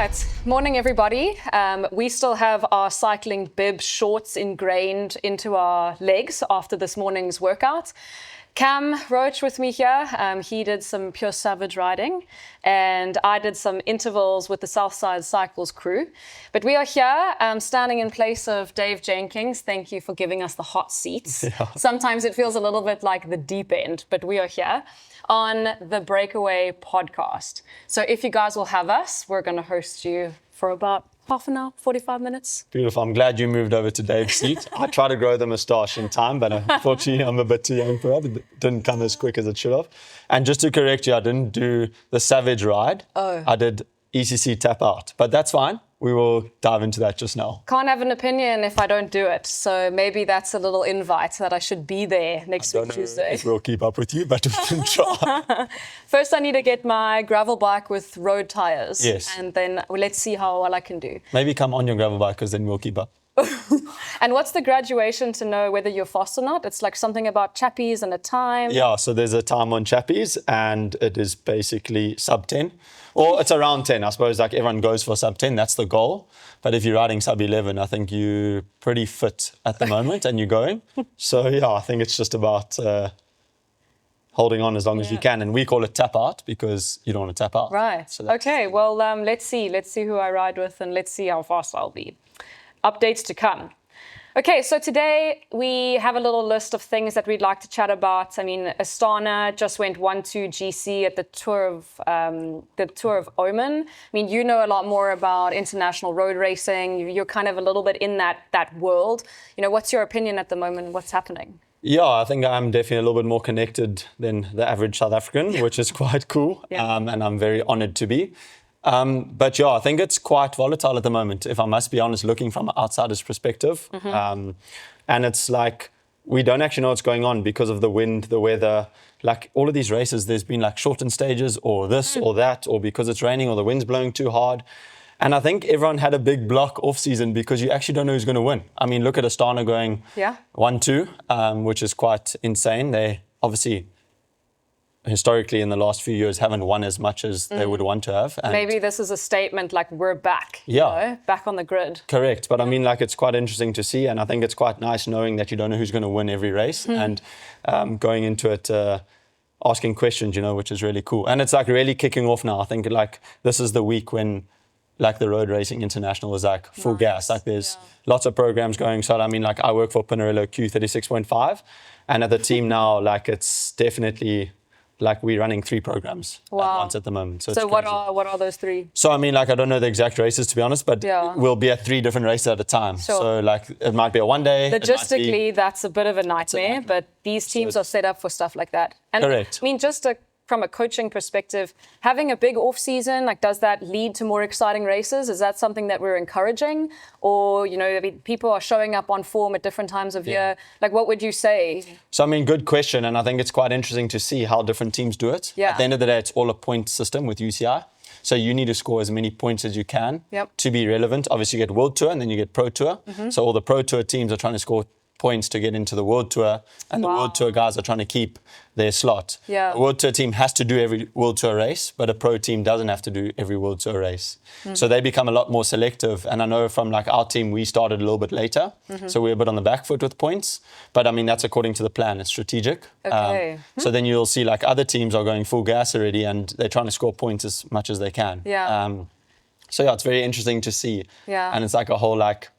right, morning everybody. We still have our cycling bib shorts ingrained into our legs after this morning's workout. Cam, Roach with me here, he did some pure savage riding and I did some intervals with the Southside Cycles crew. But we are here standing in place of Dave Jenkins. Thank you for giving us the hot seats. Yeah. Sometimes it feels a little bit like the deep end, but we are here on the Breakaway podcast. So if you guys will have us, we're going to host you for about half an hour, 45 minutes. Beautiful. I'm glad you moved over to Dave's seat. I tried to grow the moustache in time, but unfortunately I'm a bit too young for it. It didn't come as quick as it should have. And just to correct you, I didn't do the Savage Ride. Oh. I did ECC Tap Out, but that's fine. We will dive into that just now. Can't have an opinion if I don't do it. So maybe that's a little invite that I should be there next week Tuesday. If we'll keep up with you, but we can try. First, I need to get my gravel bike with road tires. Yes. And then let's see how well I can do. Maybe come on your gravel bike because then we'll keep up. And what's the graduation to know whether you're fast or not? It's like something about Chappies and a time. Yeah, so there's a time on Chappies and it is basically sub 10. Or it's around 10. I suppose like everyone goes for sub 10. That's the goal. But if you're riding sub 11, I think you're pretty fit at the moment and you're going. So yeah, I think it's just about holding on as long as you can. And we call it tap out because you don't want to tap out. Right. So okay, well, let's see. Let's see who I ride with and let's see how fast I'll be. Updates to come. Okay, so today we have a little list of things that we'd like to chat about. I mean, Astana just went 1-2 GC at the Tour of Oman. I mean, you know a lot more about international road racing. You're kind of a little bit in that world. You know, what's your opinion at the moment? What's happening? Yeah, I think I'm definitely a little bit more connected than the average South African, which is quite cool. Yeah. And I'm very honored to be. But yeah, I think it's quite volatile at the moment, if I must be honest, looking from an outsider's perspective. Mm-hmm. And it's like, we don't actually know what's going on because of the wind, the weather. Like all of these races, there's been like shortened stages or this or that, or because it's raining or the wind's blowing too hard. And I think everyone had a big block off season because you actually don't know who's going to win. I mean, look at Astana going 1-2, which is quite insane. They obviously historically in the last few years haven't won as much as they would want to have. And maybe this is a statement like we're back, yeah, you know, back on the grid. Correct. But I mean, like it's quite interesting to see. And I think it's quite nice knowing that you don't know who's going to win every race and going into it, asking questions, you know, which is really cool. And it's like really kicking off now. I think like this is the week when like the Road Racing International is like full gas. Like there's lots of programs going. So I mean, like I work for Peninsula Q36.5 and at the team now, like it's definitely like we're running 3 programs at once at the moment. So what are those 3? So I mean, like I don't know the exact races to be honest, but we'll be at 3 different races at a time. Sure. So like it might be a one day. Logistically, that's a bit of a nightmare, but these teams are set up for stuff like that. And correct. I mean, just from a coaching perspective, having a big off season, like does that lead to more exciting races? Is that something that we're encouraging? Or, you know, I mean, people are showing up on form at different times of year. Like, what would you say? So, I mean, good question. And I think it's quite interesting to see how different teams do it. Yeah. At the end of the day, it's all a point system with UCI. So you need to score as many points as you can to be relevant. Obviously, you get World Tour and then you get Pro Tour. Mm-hmm. So all the Pro Tour teams are trying to score points to get into the World Tour, and the World Tour guys are trying to keep their slot. Yeah. A World Tour team has to do every World Tour race, but a Pro team doesn't have to do every World Tour race. Mm-hmm. So they become a lot more selective. And I know from like our team, we started a little bit later, so we're a bit on the back foot with points. But I mean, that's according to the plan. It's strategic. Okay. So then you'll see like other teams are going full gas already, and they're trying to score points as much as they can. Yeah. So yeah, it's very interesting to see. Yeah. And it's like a whole like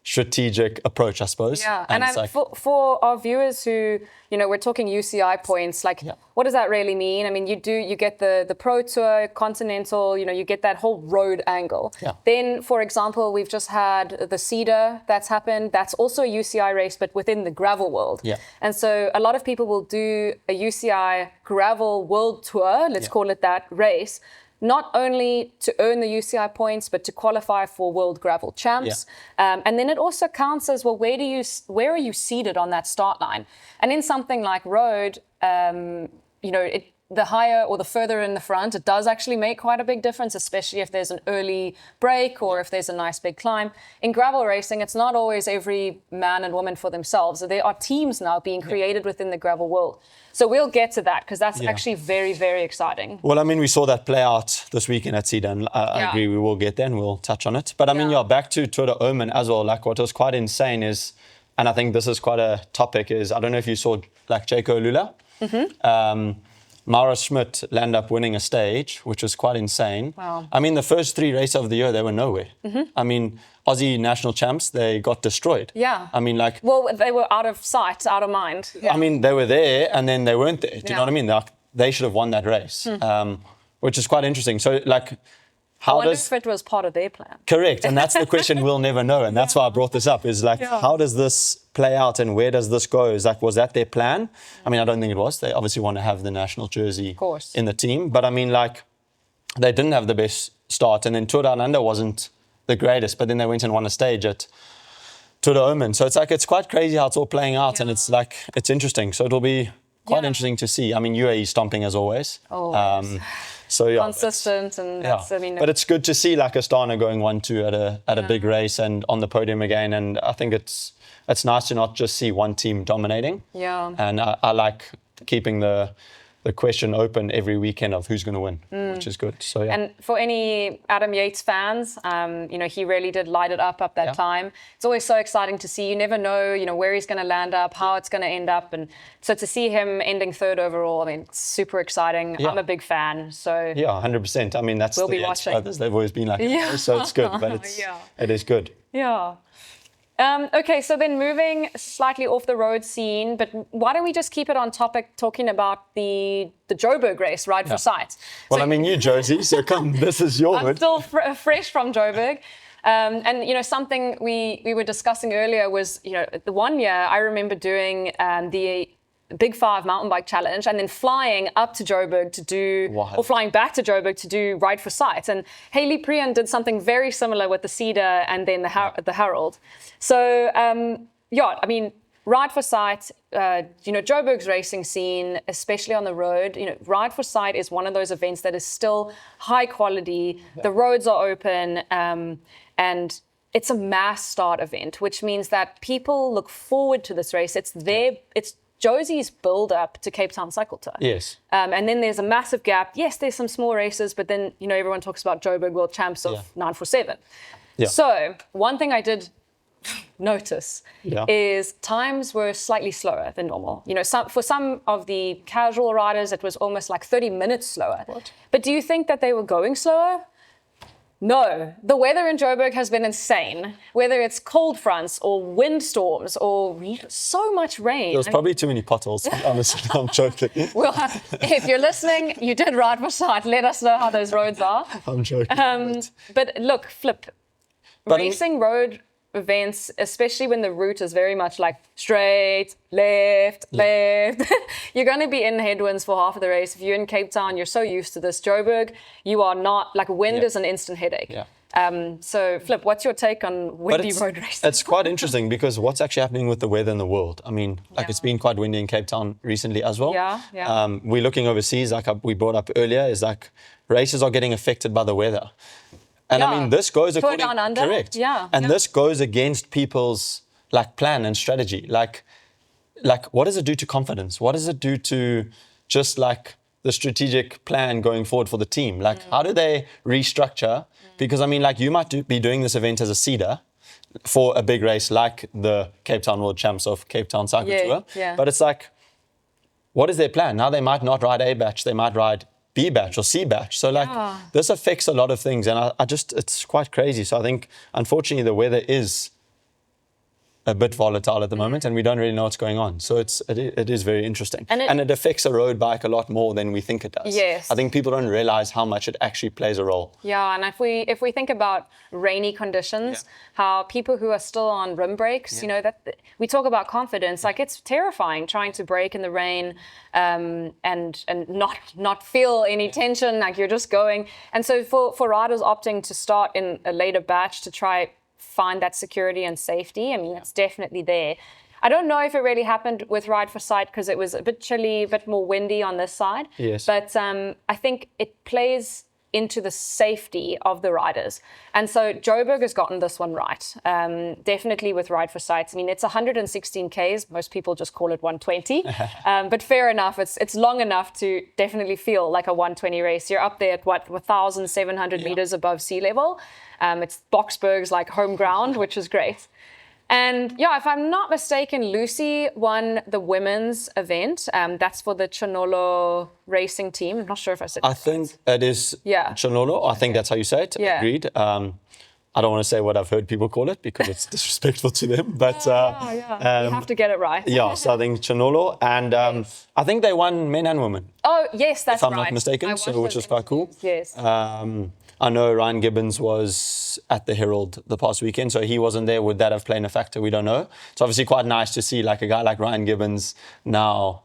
strategic approach, I suppose. Yeah, and like, for our viewers who, you know, we're talking UCI points, like what does that really mean? I mean, you get the Pro Tour, Continental, you know, you get that whole road angle. Yeah. Then, for example, we've just had the Cedar that's happened. That's also a UCI race, but within the gravel world. Yeah. And so a lot of people will do a UCI Gravel World Tour, let's call it that, race, not only to earn the UCI points, but to qualify for World Gravel Champs. Yeah. And then it also counts as, well, where are you seated on that start line? And in something like road, you know, the higher or the further in the front, it does actually make quite a big difference, especially if there's an early break or if there's a nice big climb. In gravel racing, it's not always every man and woman for themselves. There are teams now being created within the gravel world. So we'll get to that because that's actually very, very exciting. Well, I mean, we saw that play out this weekend at Cedar, and I agree we will get there and we'll touch on it. But I mean, back to Tour of Oman as well. Like what was quite insane is, and I think this is quite a topic, is I don't know if you saw like Jaco Lula. Maura Schmidt landed up winning a stage, which was quite insane. Wow. I mean, the first 3 races of the year, they were nowhere. I mean, Aussie national champs, they got destroyed. Yeah. I mean, like... Well, they were out of sight, out of mind. I mean, they were there and then they weren't there. Do you know what I mean? They should have won that race, which is quite interesting. So, like... I wonder if it was part of their plan. Correct. And that's the question we'll never know. And that's why I brought this up, is like, how does this play out and where does this go? Is like, was that their plan? I mean, I don't think it was. They obviously want to have the national jersey in the team. But I mean, like, they didn't have the best start. And then Tour Down Under wasn't the greatest. But then they went and won a stage at Tour of Oman. So it's like, it's quite crazy how it's all playing out. And it's like, it's interesting. So it'll be quite interesting to see. I mean, UAE stomping as always. So consistent and that's, I mean, but it's good to see like Astana going 1-2 at a big race and on the podium again. And I think it's nice to not just see one team dominating. Yeah. And I like keeping the question open every weekend of who's going to win, which is good. So And for any Adam Yates fans, you know, he really did light it up that time. It's always so exciting to see. You never know, you know, where he's going to land up, how it's going to end up, and so to see him ending 3rd overall, I mean, it's super exciting. I'm a big fan. So 100%. I mean, that's we'll the Yates brothers. They've always been like that, so it's good. But it is good. Yeah. Okay, so then moving slightly off the road scene, but why don't we just keep it on topic talking about the Joburg race, Ride for Sight? Well, so, I mean, you Josie, so come, this is your I'm word. still fresh from Joburg. And, you know, something we were discussing earlier was, you know, the one year I remember doing the Big 5 mountain bike challenge and then flying up to Joburg to do, or flying back to Joburg to do Ride for Sight. And Hayley Preen did something very similar with the Cedar and then the Herald. So, I mean, Ride for Sight, you know, Joburg's racing scene, especially on the road, you know, Ride for Sight is one of those events that is still high quality. The roads are open, and it's a mass start event, which means that people look forward to this race. It's Josie's build-up to Cape Town Cycle Tour. Yes. And then there's a massive gap. Yes, there's some small races, but then, you know, everyone talks about Joburg World Champs of 947. Yeah. So one thing I did notice is times were slightly slower than normal. You know, for some of the casual riders, it was almost like 30 minutes slower. What? But do you think that they were going slower? No, the weather in Joburg has been insane. Whether it's cold fronts or windstorms or so much rain. There's probably too many potholes, honestly. I'm joking. Well, if you're listening, you did Ride for Sight. Let us know how those roads are. I'm joking. But look, racing road events, especially when the route is very much like straight, left, you're going to be in headwinds for half of the race. If you're in Cape Town, you're so used to this. Joburg, you are not, like wind is an instant headache. Yeah. So Flip, what's your take on windy road racing? It's quite interesting because what's actually happening with the weather in the world? I mean, like it's been quite windy in Cape Town recently as well. We're looking overseas, like we brought up earlier, is like races are getting affected by the weather. And I mean, this goes according... Tour Down Under. Correct. And this goes against people's like plan and strategy. Like what does it do to confidence? What does it do to just like the strategic plan going forward for the team? Like how do they restructure? Because I mean, like you might be doing this event as a Cedar for a big race like the Cape Town World Champs of Cape Town Cycle Tour. But it's like, what is their plan? Now they might not ride A batch, they might ride B batch or C batch. So like this affects a lot of things, and it's quite crazy. So I think unfortunately the weather is a bit volatile at the moment and we don't really know what's going on. So it is very interesting. And it affects a road bike a lot more than we think it does. Yes. I think people don't realize how much it actually plays a role. Yeah, and if we think about rainy conditions, how people who are still on rim brakes, you know, that we talk about confidence, like it's terrifying trying to brake in the rain and not feel any tension, like you're just going. And so for riders opting to start in a later batch to try find that security and safety, I mean, it's definitely there. I don't know if it really happened with Ride for Sight because it was a bit chilly, a bit more windy on this side. Yes. But I think it plays into the safety of the riders. And so Joburg has gotten this one right. Definitely with Ride for Sight. I mean, it's 116 Ks. Most people just call it 120. But fair enough. It's long enough to definitely feel like a 120 race. You're up there at 1,700 meters above sea level. It's Boksburg's like home ground, which is great. And yeah, if I'm not mistaken, Lucy won the women's event. That's for the Chinolo racing team. I'm not sure if I said I think it is Chinolo. I think that's how you say it. Yeah. Agreed. I don't want to say what I've heard people call it because it's disrespectful to them. But you have to get it right. Yeah, so I think Chinolo. And I think they won men and women. Oh, yes, that's right. If I'm not mistaken, which is quite cool. Yes. I know Ryan Gibbons was at the Herald the past weekend, so he wasn't there. Would that have played a factor? We don't know. It's obviously quite nice to see like a guy like Ryan Gibbons now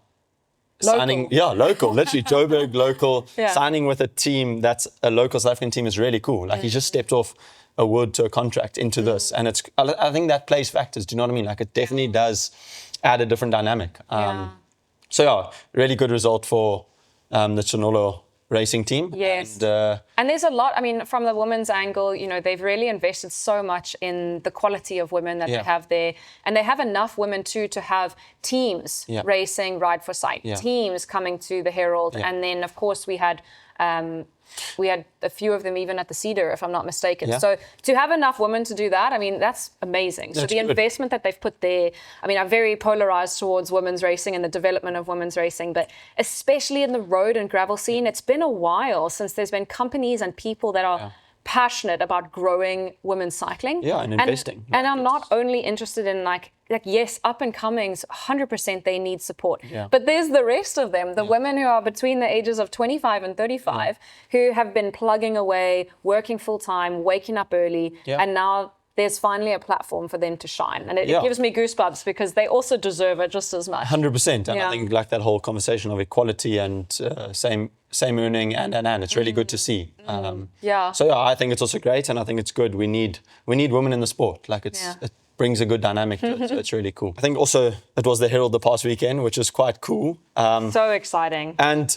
signing. Yeah, local, literally Joburg local, signing with a team that's a local South African team is really cool. Like he just stepped off a World Tour contract into this, and I think that plays factors. Do you know what I mean? Like it definitely does add a different dynamic. So yeah, really good result for the Chinolo racing team. Yes. And there's a lot, I mean, from the women's angle, you know, they've really invested so much in the quality of women that they have there. And they have enough women too to have teams racing Ride for Sight, teams coming to the Herald. And then, of course, we had a few of them even at the Cedar, if I'm not mistaken. So to have enough women to do that, I mean, that's amazing. So the investment that they've put there, I mean, I'm very polarized towards women's racing and the development of women's racing, but especially in the road and gravel scene, it's been a while since there's been companies and people that are passionate about growing women's cycling. Yeah, and investing. And I'm not only interested in like yes, up and comings, 100% they need support. But there's the rest of them, the women who are between the ages of 25 and 35, who have been plugging away, working full time, waking up early, and now there's finally a platform for them to shine. And it gives me goosebumps because they also deserve it just as much. 100%. And I think like that whole conversation of equality and same earning and it's really good to see. So yeah, I think it's also great, and I think it's good. We need women in the sport. Like it brings a good dynamic to it, so it's really cool. I think also it was the Herald the past weekend, which is quite cool. So exciting. And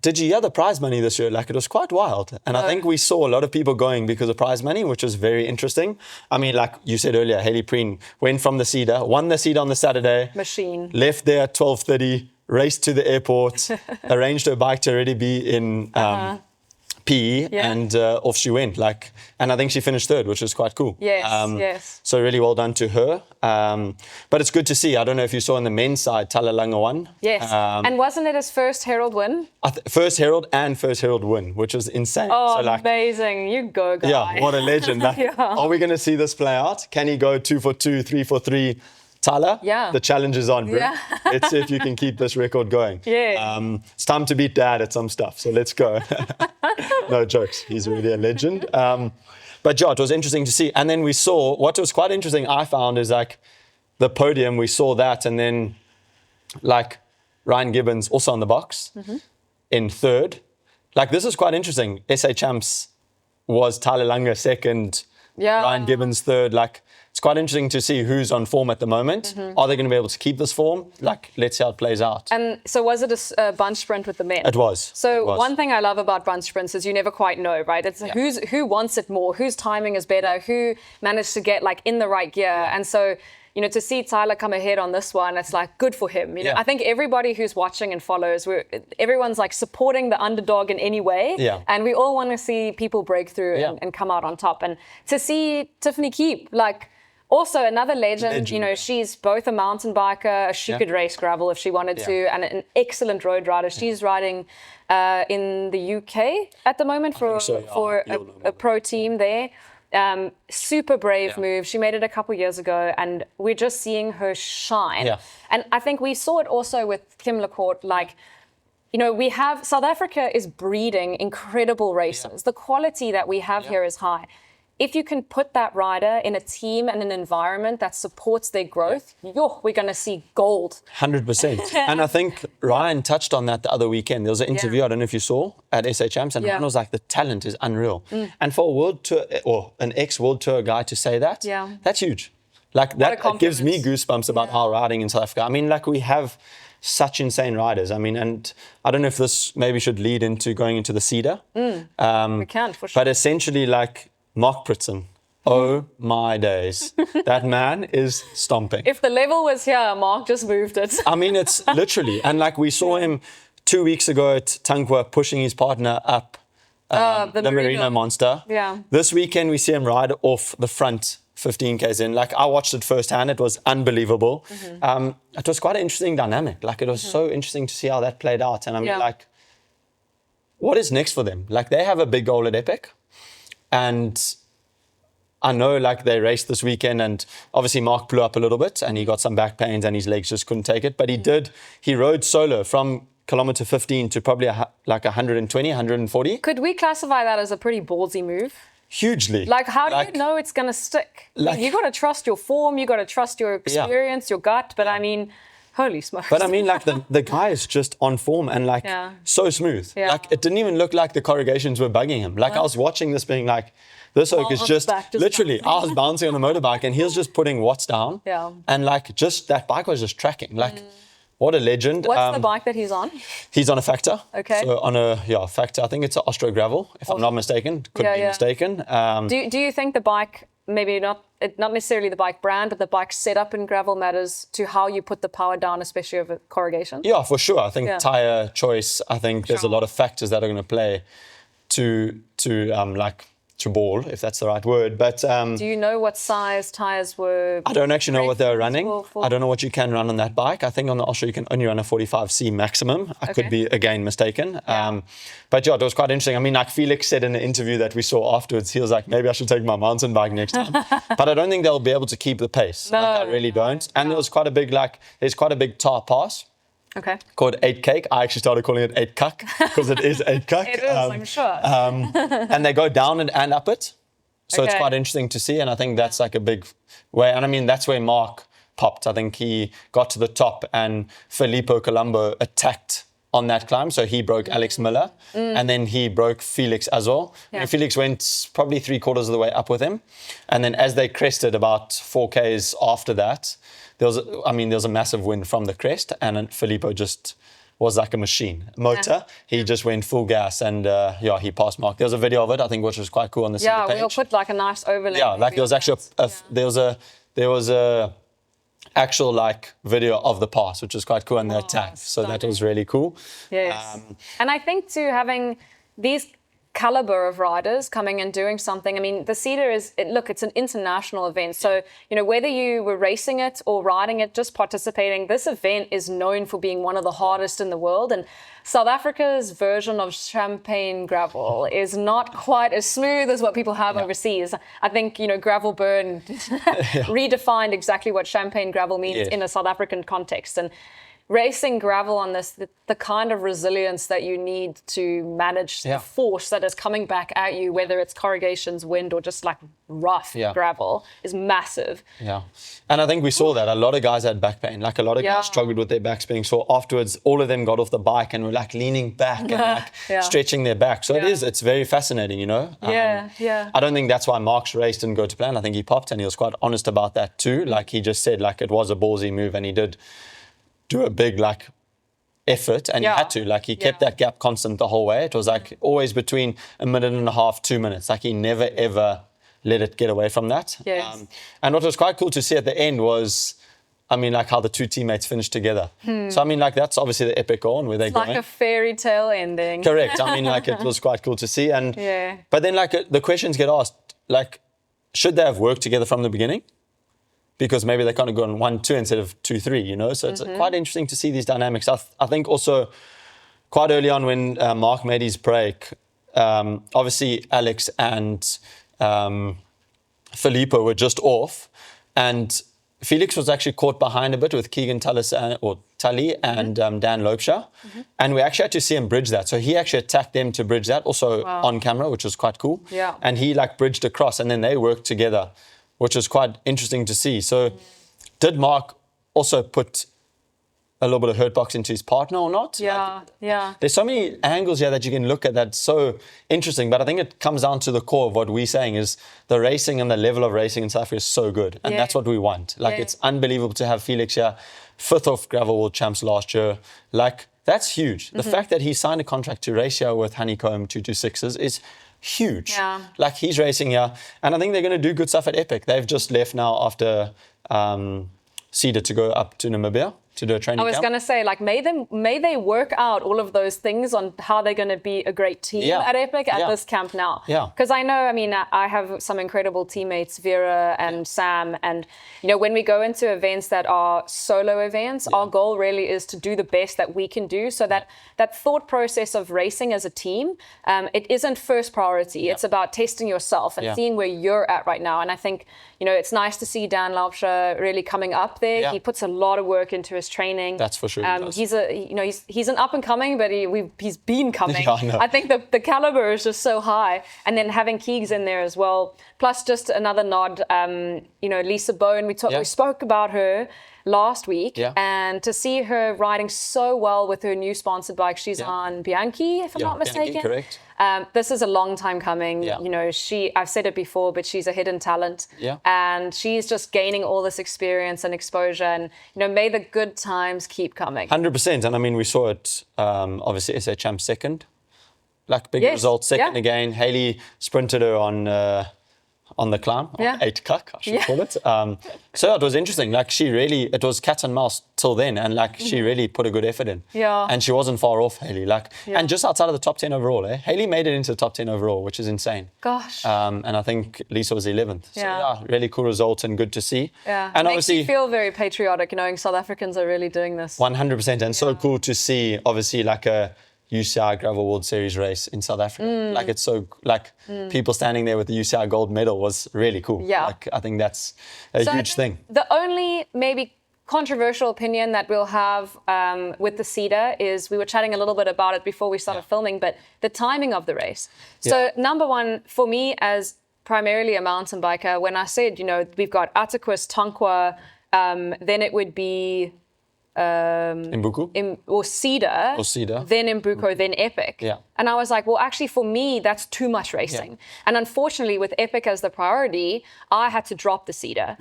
did you hear the prize money this year? Like, it was quite wild. And I think we saw a lot of people going because of prize money, which was very interesting. I mean, like you said earlier, Hayley Preen went from the Cedar, won the Cedar on the Saturday. Machine. Left there at 12:30, raced to the airport, arranged her bike to already be in PE, and off she went. And I think she finished third, which was quite cool. Yes. So really well done to her. But it's good to see. I don't know if you saw on the men's side, Talalanga won. Yes. And wasn't it his first Herald win? First Herald and first Herald win, which was insane. Oh, so amazing. You go, guy. Yeah, what a legend. Are we going to see this play out? Can he go 2 for 2, 3 for 3? Tyler, the challenge is on, bro. Let's see if you can keep this record going. It's time to beat Dad at some stuff, so let's go. No jokes, he's really a legend. But yeah, it was interesting to see. And then we saw, what was quite interesting I found is like the podium, we saw that, and then like Ryan Gibbons also on the box in third. Like this is quite interesting. SA Champs was Tyler Lange second, Ryan Gibbons third. Like it's quite interesting to see who's on form at the moment. Are they going to be able to keep this form? Like, let's see how it plays out. And so was it a bunch sprint with the men? It was. So one thing I love about bunch sprints is you never quite know, right? It's who wants it more, whose timing is better, who managed to get like in the right gear. And so, you know, to see Tyler come ahead on this one, it's like good for him. You know, I think everybody who's watching and follows, everyone's like supporting the underdog in any way. And we all want to see people break through and come out on top. And to see Tiffany Keep, like, also another legend, you know, she's both a mountain biker, she could race gravel if she wanted to, and an excellent road rider. She's riding in the UK at the moment for a pro team there. Super brave move. She made it a couple years ago, and we're just seeing her shine. And I think we saw it also with Kim LaCourte, like, you know, South Africa is breeding incredible racers. The quality that we have here is high. If you can put that rider in a team and an environment that supports their growth, we're going to see gold. 100%. And I think Ryan touched on that the other weekend. There was an interview, I don't know if you saw, at SA Champs, and Ryan was like, the talent is unreal. And for a World Tour, or an ex-World Tour guy to say that, that's huge. Like What a that it gives me compliment. goosebumps about our riding in South Africa. I mean, like we have such insane riders. I mean, and I don't know if this maybe should lead into going into the Cedar. We can, for sure. But essentially, like Mark Pritson. Oh my days. That man is stomping. If the level was here, Mark just moved it. I mean, it's literally. And like we saw him 2 weeks ago at Tankwa pushing his partner up the Merino Monster. Yeah. This weekend, we see him ride off the front 15Ks in. Like I watched it firsthand. It was unbelievable. It was quite an interesting dynamic. Like it was so interesting to see how that played out. And I mean, like, what is next for them? Like they have a big goal at Epic. And I know like they raced this weekend and obviously Mark blew up a little bit and he got some back pains and his legs just couldn't take it. But he rode solo from kilometer 15 to probably like 120, 140. Could we classify that as a pretty ballsy move? Hugely. Like, how do you know it's going to stick? Like, you got to trust your form, you got to trust your experience, your gut. But I mean, holy smokes. But I mean, like the guy is just on form and like so smooth. Yeah. Like it didn't even look like the corrugations were bugging him. Like I was watching this being like, this oak is just literally, I was bouncing on the motorbike and he was just putting watts down. Yeah. And like just that bike was just tracking. Like what a legend. What's the bike that he's on? He's on a Factor. Okay. So on a Factor, I think it's an Austro Gravel, if I'm not mistaken. Could be mistaken. Do you think the bike, maybe not necessarily the bike brand, but the bike setup in gravel matters to how you put the power down, especially over corrugation? Yeah, for sure. I think tire choice, I think there's a lot of factors that are going to play to ball, if that's the right word. But do you know what size tires were? I don't actually know what they're running. I don't know what you can run on that bike. I think on the Austro you can only run a 45C maximum. I could be again mistaken. But yeah, it was quite interesting. I mean, like Felix said in the interview that we saw afterwards, he was like, maybe I should take my mountain bike next time. But I don't think they'll be able to keep the pace. No, I really don't. And there was quite a big there's quite a big tar pass. Okay. Called 8 Cake. I actually started calling it 8 Cuck because it is 8 Cuck. It is, I'm sure. And they go down and up it. So it's quite interesting to see. And I think that's like a big way. And I mean, that's where Mark popped. I think he got to the top and Filippo Colombo attacked on that climb. So he broke Alex Miller and then he broke Felix as well. Yeah. And Felix went probably 3/4 of the way up with him. And then as they crested about 4Ks after that, there was a massive wind from the crest and Filippo just was like a machine. Motor, he just went full gas and he passed Mark. There was a video of it, I think, which was quite cool on the Cedar page. Yeah, we'll put like a nice overlay. Yeah, like there was actually there was a actual like video of the pass, which was quite cool, and the attack. So that was really cool. Yes. And I think too, having these caliber of riders coming and doing something. I mean, the Cedar it's an international event. So, whether you were racing it or riding it, just participating, this event is known for being one of the hardest in the world. And South Africa's version of champagne gravel is not quite as smooth as what people have overseas. I think, Gravel Burn redefined exactly what champagne gravel means in a South African context. And racing gravel on this, the kind of resilience that you need to manage the force that is coming back at you, whether it's corrugations, wind, or just like rough gravel, is massive. Yeah. And I think we saw that. A lot of guys had back pain. Like a lot of guys struggled with their backs being sore. Afterwards, all of them got off the bike and were like leaning back and like stretching their back. So it's very fascinating, I don't think that's why Mark's race didn't go to plan. I think he popped and he was quite honest about that too. Like he just said like it was a ballsy move and he did do a big effort and he had to he kept that gap constant the whole way. It was like always between a minute and a half, 2 minutes. Like he never ever let it get away from that. Yes. And what was quite cool to see at the end was, I mean, like how the two teammates finished together. So I mean, like that's obviously the epic goal and where they're going. Like a fairy tale ending. Correct. I mean, like it was quite cool to see. And but then like the questions get asked, like, should they have worked together from the beginning? Because maybe they kind of go on 1-2 instead of 2-3, So it's quite interesting to see these dynamics. I think also quite early on when Mark made his break, obviously Alex and Filippo were just off, and Felix was actually caught behind a bit with Keegan Tully and Dan Lopesha, and we actually had to see him bridge that. So he actually attacked them to bridge that, also on camera, which was quite cool. Yeah. And he bridged across, and then they worked together, which was quite interesting to see. So did Mark also put a little bit of hurt box into his partner or not. There's so many angles here that you can look at that's so interesting, but I think it comes down to the core of what we're saying is the racing and the level of racing in South Africa is so good, and that's what we want. Like, it's unbelievable to have Felix here, 5th of Gravel World Champs last year. Like, that's huge. The fact that he signed a contract to race here with Honeycomb 226s is huge. Like, he's racing here, and I think they're going to do good stuff at Epic. They've just left now after Cedar to go up to Namibia to do a training camp. I was going to say, like, may they work out all of those things on how they're going to be a great team at Epic at this camp now. Because I know, I mean, I have some incredible teammates, Vera and Sam, and, you know, when we go into events that are solo events, our goal really is to do the best that we can do, so that thought process of racing as a team, it isn't first priority. It's about testing yourself and seeing where you're at right now. And I think, you know, it's nice to see Dan Laubscher really coming up there. He puts a lot of work into his training. That's for sure. He's an up and coming, but he's been coming. I think the caliber is just so high, and then having Keegs in there as well. Plus, just another nod. You know, Lisa Bone. We spoke about her last week, and to see her riding so well with her new sponsored bike, she's on Bianchi, if I'm not mistaken. Bianchi, correct. This is a long time coming. You know, I've said it before, but she's a hidden talent. And she's just gaining all this experience and exposure. And, you know, may the good times keep coming. 100%. And I mean, we saw it, obviously, SA Champ second. Like, big result, second again. Hayley sprinted her on the climb, 8 cuck, I should call it. So it was interesting. Like, it was cat and mouse till then, and like she really put a good effort in. And she wasn't far off, Hayley. Like, and just outside of the top 10 overall, Hayley made it into the top 10 overall, which is insane. Gosh. And I think Lisa was 11th. So really cool result and good to see. And makes obviously, you feel very patriotic knowing South Africans are really doing this. 100%, and so cool to see, obviously, like a UCI Gravel World Series race in South Africa. Like, it's so, like, people standing there with the UCI gold medal was really cool. Like, I think that's a huge thing. The only maybe controversial opinion that we'll have with the Cedar is, we were chatting a little bit about it before we started filming, but the timing of the race. So number one, for me as primarily a mountain biker, when I said, you know, we've got Atacus, Tankwa, then it would be Imbuko? Or Cedar, then Imbuko, then Epic. And I was like, well, actually, for me, that's too much racing. And unfortunately, with Epic as the priority, I had to drop the Cedar.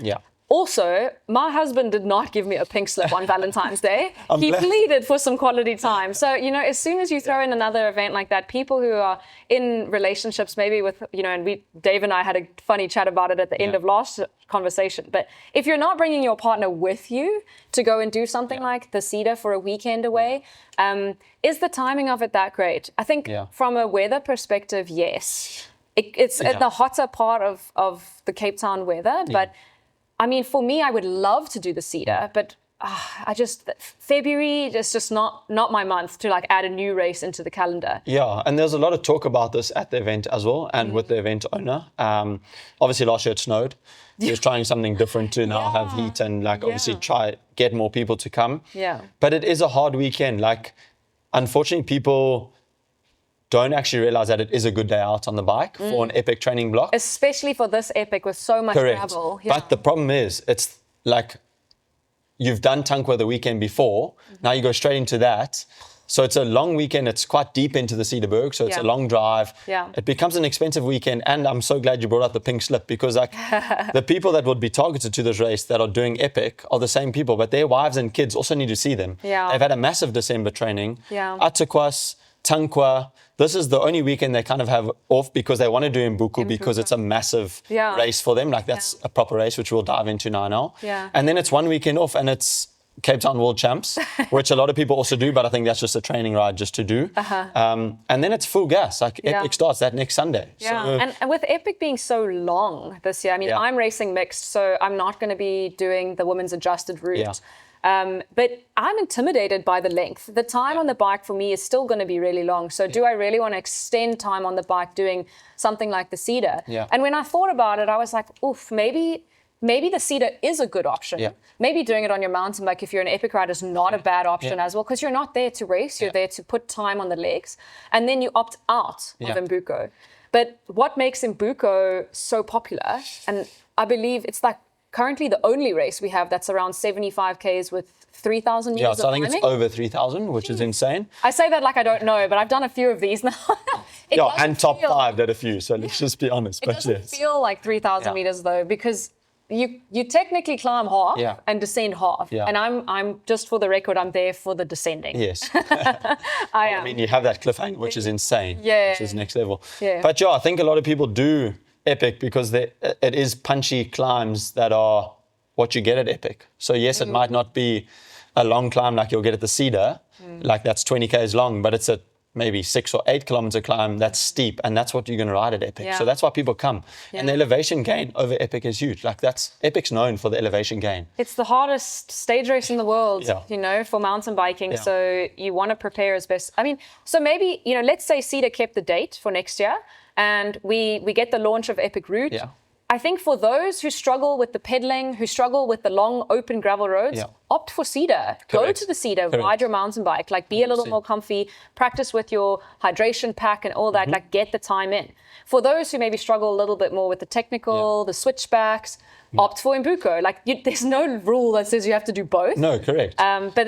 Also, my husband did not give me a pink slip on Valentine's Day. He pleaded for some quality time. So, you know, as soon as you throw in another event like that, people who are in relationships, maybe with, you know, and Dave and I had a funny chat about it at the end of last conversation. But if you're not bringing your partner with you to go and do something like the Cedar for a weekend away, is the timing of it that great? I think from a weather perspective, yes. It's at the hotter part of the Cape Town weather, but I mean, for me, I would love to do the Cedar, but February is just not my month to like add a new race into the calendar. And there's a lot of talk about this at the event as well, and with the event owner. Obviously, last year it snowed. He was trying something different to now have heat and like obviously try get more people to come. But it is a hard weekend. Like, unfortunately, people don't actually realize that it is a good day out on the bike for an epic training block. Especially for this epic with so much gravel. But the problem is, it's like, you've done Tankwa the weekend before, now you go straight into that. So it's a long weekend, it's quite deep into the Cedarburg, so it's a long drive. It becomes an expensive weekend, and I'm so glad you brought up the pink slip, because like the people that would be targeted to this race that are doing epic are the same people, but their wives and kids also need to see them. They've had a massive December training. Atacus, Tankwa, this is the only weekend they kind of have off because they want to do Imbuko because it's a massive race for them. Like, that's a proper race, which we'll dive into now. And then it's one weekend off, and it's Cape Town World Champs, which a lot of people also do, but I think that's just a training ride just to do. And then it's full gas. Like, Epic starts that next Sunday. So, and with Epic being so long this year, I mean, I'm racing mixed, so I'm not going to be doing the women's adjusted route. But I'm intimidated by the length. The time on the bike for me is still going to be really long. So do I really want to extend time on the bike doing something like the Cedar? And when I thought about it, I was like, oof, maybe the Cedar is a good option. Maybe doing it on your mountain bike if you're an epic rider is not a bad option as well, because you're not there to race, you're there to put time on the legs. And then you opt out of Imbuko. But what makes Imbuko so popular, and I believe it's like currently the only race we have that's around 75 Ks with 3,000 meters Yeah, of so I think climbing. it's over 3,000, which is insane. I say that like I don't know, but I've done a few of these now. It Yeah, doesn't and top feel- 5 did a few, so let's just be honest. It But doesn't yes. feel like 3,000 Yeah. meters though, because you technically climb half Yeah. and descend half. Yeah. And I'm just for the record, I'm there for the descending. Yes. I am. I mean, you have that cliffhanger, which is insane. Yeah. Which is next level. Yeah. But yeah, I think a lot of people do Epic because it is punchy climbs that are what you get at Epic. So yes, it might not be a long climb like you'll get at the Cedar, like that's 20 Ks long, but it's a maybe 6 or 8 kilometer climb that's steep, and that's what you're going to ride at Epic. Yeah. So that's why people come. Yeah. And the elevation gain over Epic is huge. Like Epic's known for the elevation gain. It's the hardest stage race in the world, Yeah. you know, for mountain biking. Yeah. So you want to prepare as best. I mean, so maybe, you know, let's say Cedar kept the date for next year and we get the launch of Epic Route. Yeah. I think for those who struggle with the pedaling, who struggle with the long open gravel roads, Yeah. opt for Cedar. Go Correct. to the Cedar, Correct. ride your mountain bike, like be a little 100%. more comfy, practice with your hydration pack and all that, like get the time in. For those who maybe struggle a little bit more with the technical, the switchbacks, opt for Imbuko. Like there's no rule that says you have to do both. No, correct. But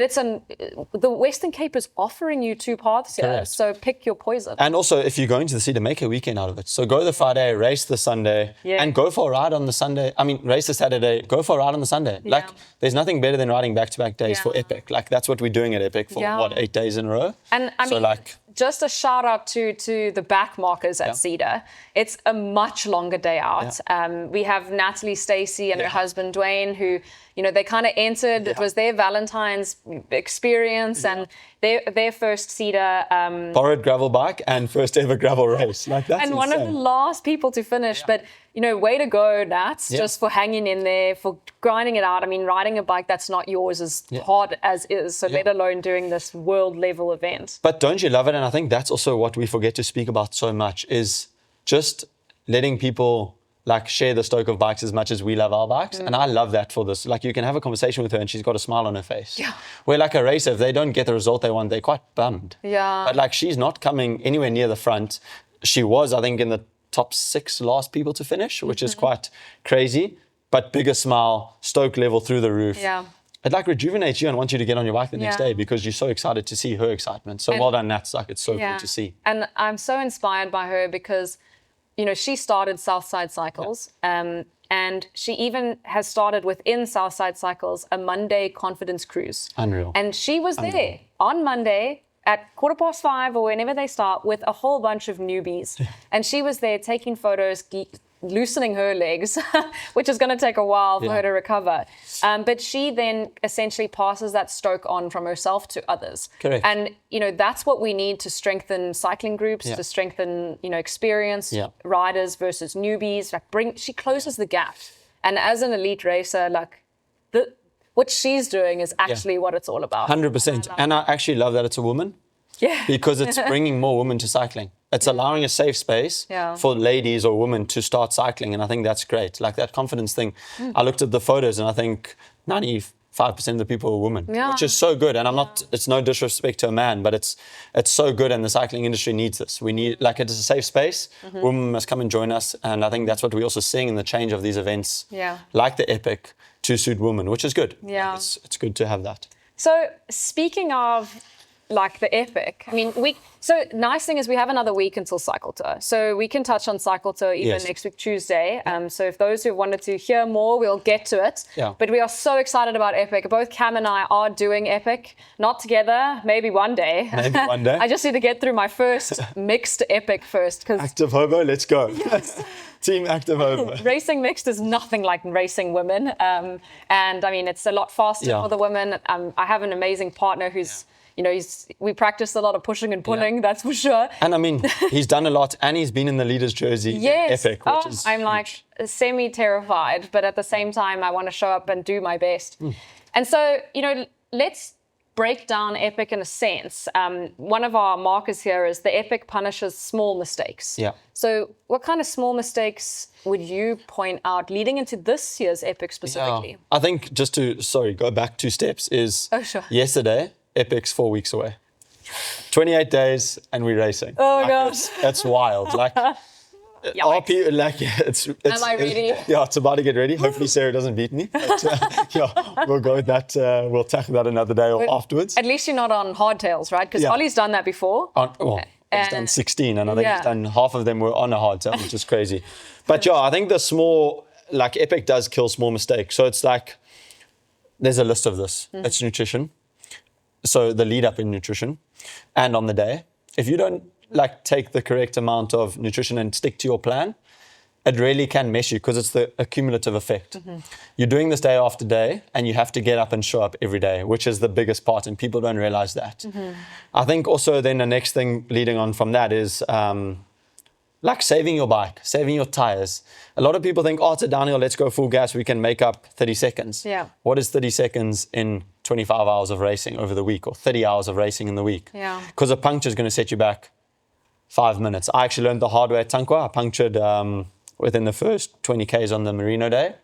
the Western Cape is offering you 2 paths here, Correct. so pick your poison. And also, if you're going to the Cedar, make a weekend out of it. So go the Friday, race the Sunday, Yeah. and go for a ride on the Sunday. I mean, race the Saturday, go for a ride on the Sunday. Like, there's nothing better than riding back-to-back days for Yeah. Epic. Like, that's what we're doing at Epic for, Yeah. 8 days in a row? And I So, mean, like, just a shout out to the back markers at Cedar. It's a much longer day out. We have Natalie, Stacey, and her husband Dwayne, who, you know, they kind of entered. It was their Valentine's experience and their first Cedar. borrowed gravel bike and first ever gravel race. Like, that's And insane. one of the last people to finish. But, you know, way to go, Nats, just for hanging in there, for grinding it out. I mean, riding a bike that's not yours is hard as is, so let alone doing this world level event. But don't you love it? And I think that's also what we forget to speak about so much is just letting people like share the stoke of bikes as much as we love our bikes. And I love that for this. Like, you can have a conversation with her and she's got a smile on her face. Yeah. Where like a racer, if they don't get the result they want, they're quite bummed. Yeah. But like, she's not coming anywhere near the front. She was, I think, in the top 6 last people to finish, which is quite crazy. But bigger smile, stoke level through the roof. Yeah. It like rejuvenates you and wants you to get on your bike the next Yeah. day because you're so excited to see her excitement. So well done, Nats. Like, it's so cool to see. And I'm so inspired by her because, you know, she started Southside Cycles, and she even has started within Southside Cycles a Monday confidence cruise. Unreal. And she was there on Monday at 5:15 or whenever they start with a whole bunch of newbies. And she was there taking photos, loosening her legs, which is going to take a while for her to recover. But she then essentially passes that stoke on from herself to others. Correct. And, you know, that's what we need to strengthen cycling groups, to strengthen, you know, experienced riders versus newbies. Like she closes the gap. And as an elite racer, like what she's doing is actually what it's all about. 100%. And I actually love that it's a woman. Yeah. Because it's bringing more women to cycling. It's allowing a safe space for ladies or women to start cycling. And I think that's great. Like that confidence thing. I looked at the photos and I think 95% of the people are women, which is so good. And I'm not, it's no disrespect to a man, but it's so good. And the cycling industry needs this. We need, like, it's a safe space. Women must come and join us. And I think that's what we're also seeing in the change of these events, like the Epic, to suit women, which is good. Yeah. It's good to have that. So speaking of like the Epic, I mean, so nice thing is we have another week until Cycle Tour. So we can touch on Cycle Tour even next week, Tuesday. So if those who wanted to hear more, we'll get to it. Yeah. But we are so excited about Epic. Both Cam and I are doing Epic, not together, maybe one day. Maybe one day. I just need to get through my first mixed Epic first. Because Active Hobo, let's go. Team Active Hobo. racing mixed is nothing like racing women. And I mean, it's a lot faster for the women. I have an amazing partner who's, you know, we practice a lot of pushing and pulling, that's for sure. And I mean, he's done a lot and he's been in the leader's jersey in Epic, which is I'm huge. like semi-terrified, but at the same time, I want to show up and do my best. And so, you know, let's break down Epic in a sense. One of our markers here is the Epic punishes small mistakes. Yeah. So what kind of small mistakes would you point out leading into this year's Epic specifically? I think just to, go back 2 steps is yesterday, Epic's 4 weeks away. 28 days and we're racing. Oh, gosh. That's wild. Like, Yeah, Are people, like, yeah, it's Am I ready? Yeah, it's about to get ready. Hopefully Sarah doesn't beat me. But, yeah, we'll go with that. We'll tackle that another day or afterwards. At least you're not on hardtails, right? Because Yeah. Ollie's done that before. He's done 16, and I think Yeah. he's done half of them were on a hardtail, which is crazy. But yeah, I think the small, like Epic does kill small mistakes. So it's like, there's a list of this. It's nutrition. So the lead up in nutrition and on the day. If you don't like take the correct amount of nutrition and stick to your plan, it really can mess you because it's the accumulative effect. You're doing this day after day and you have to get up and show up every day, which is the biggest part, and people don't realize that. I think also then the next thing leading on from that is like saving your bike, saving your tires. A lot of people think, oh, it's a downhill, let's go full gas, we can make up 30 seconds. Yeah. What is 30 seconds in 25 hours of racing over the week or 30 hours of racing in the week? Yeah. Because a puncture is going to set you back 5 minutes. I actually learned the hard way at Tankwa. I punctured within the first 20 Ks on the Merino day.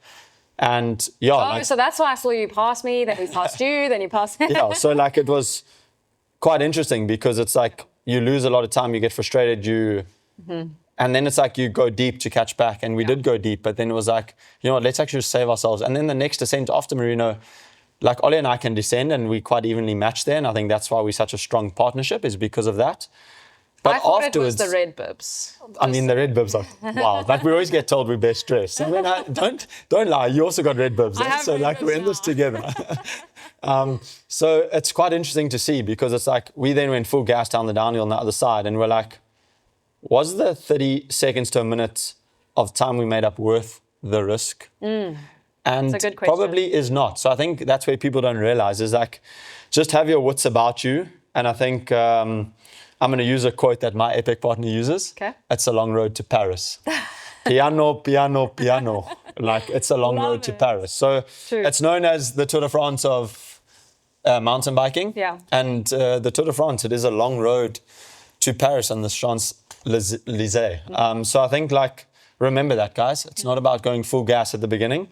And yeah. So that's why I saw you pass me, then we passed you, then you passed me. Yeah, so like it was quite interesting because it's like you lose a lot of time, you get frustrated, and then it's like you go deep to catch back. And we did go deep, but then it was like, you know what, let's actually save ourselves. And then the next descent after Merino, like Ollie and I can descend and we quite evenly match there. And I think that's why we're such a strong partnership, is because of that. But I thought afterwards, it was the red bibs. I mean, the red bibs are, wow. Like we always get told we're best dressed. I mean, don't lie. You also got red bibs. I have So red like bibs we're in this now. together. So it's quite interesting to see because it's like we then went full gas down the downhill on the other side and we're like, was the 30 seconds to a minute of time we made up worth the risk? And That's a good question. probably is not. So I think that's where people don't realize is like, just have your wits about you. And I think I'm going to use a quote that my Epic partner uses. Okay. It's a long road to Paris. Piano, piano, piano. Like it's a long Love road to it. Paris. So True. it's known as the Tour de France of mountain biking. Yeah. And the Tour de France, it is a long road to Paris on the Champs-Élysées. So I think like, remember that, guys. It's not about going full gas at the beginning,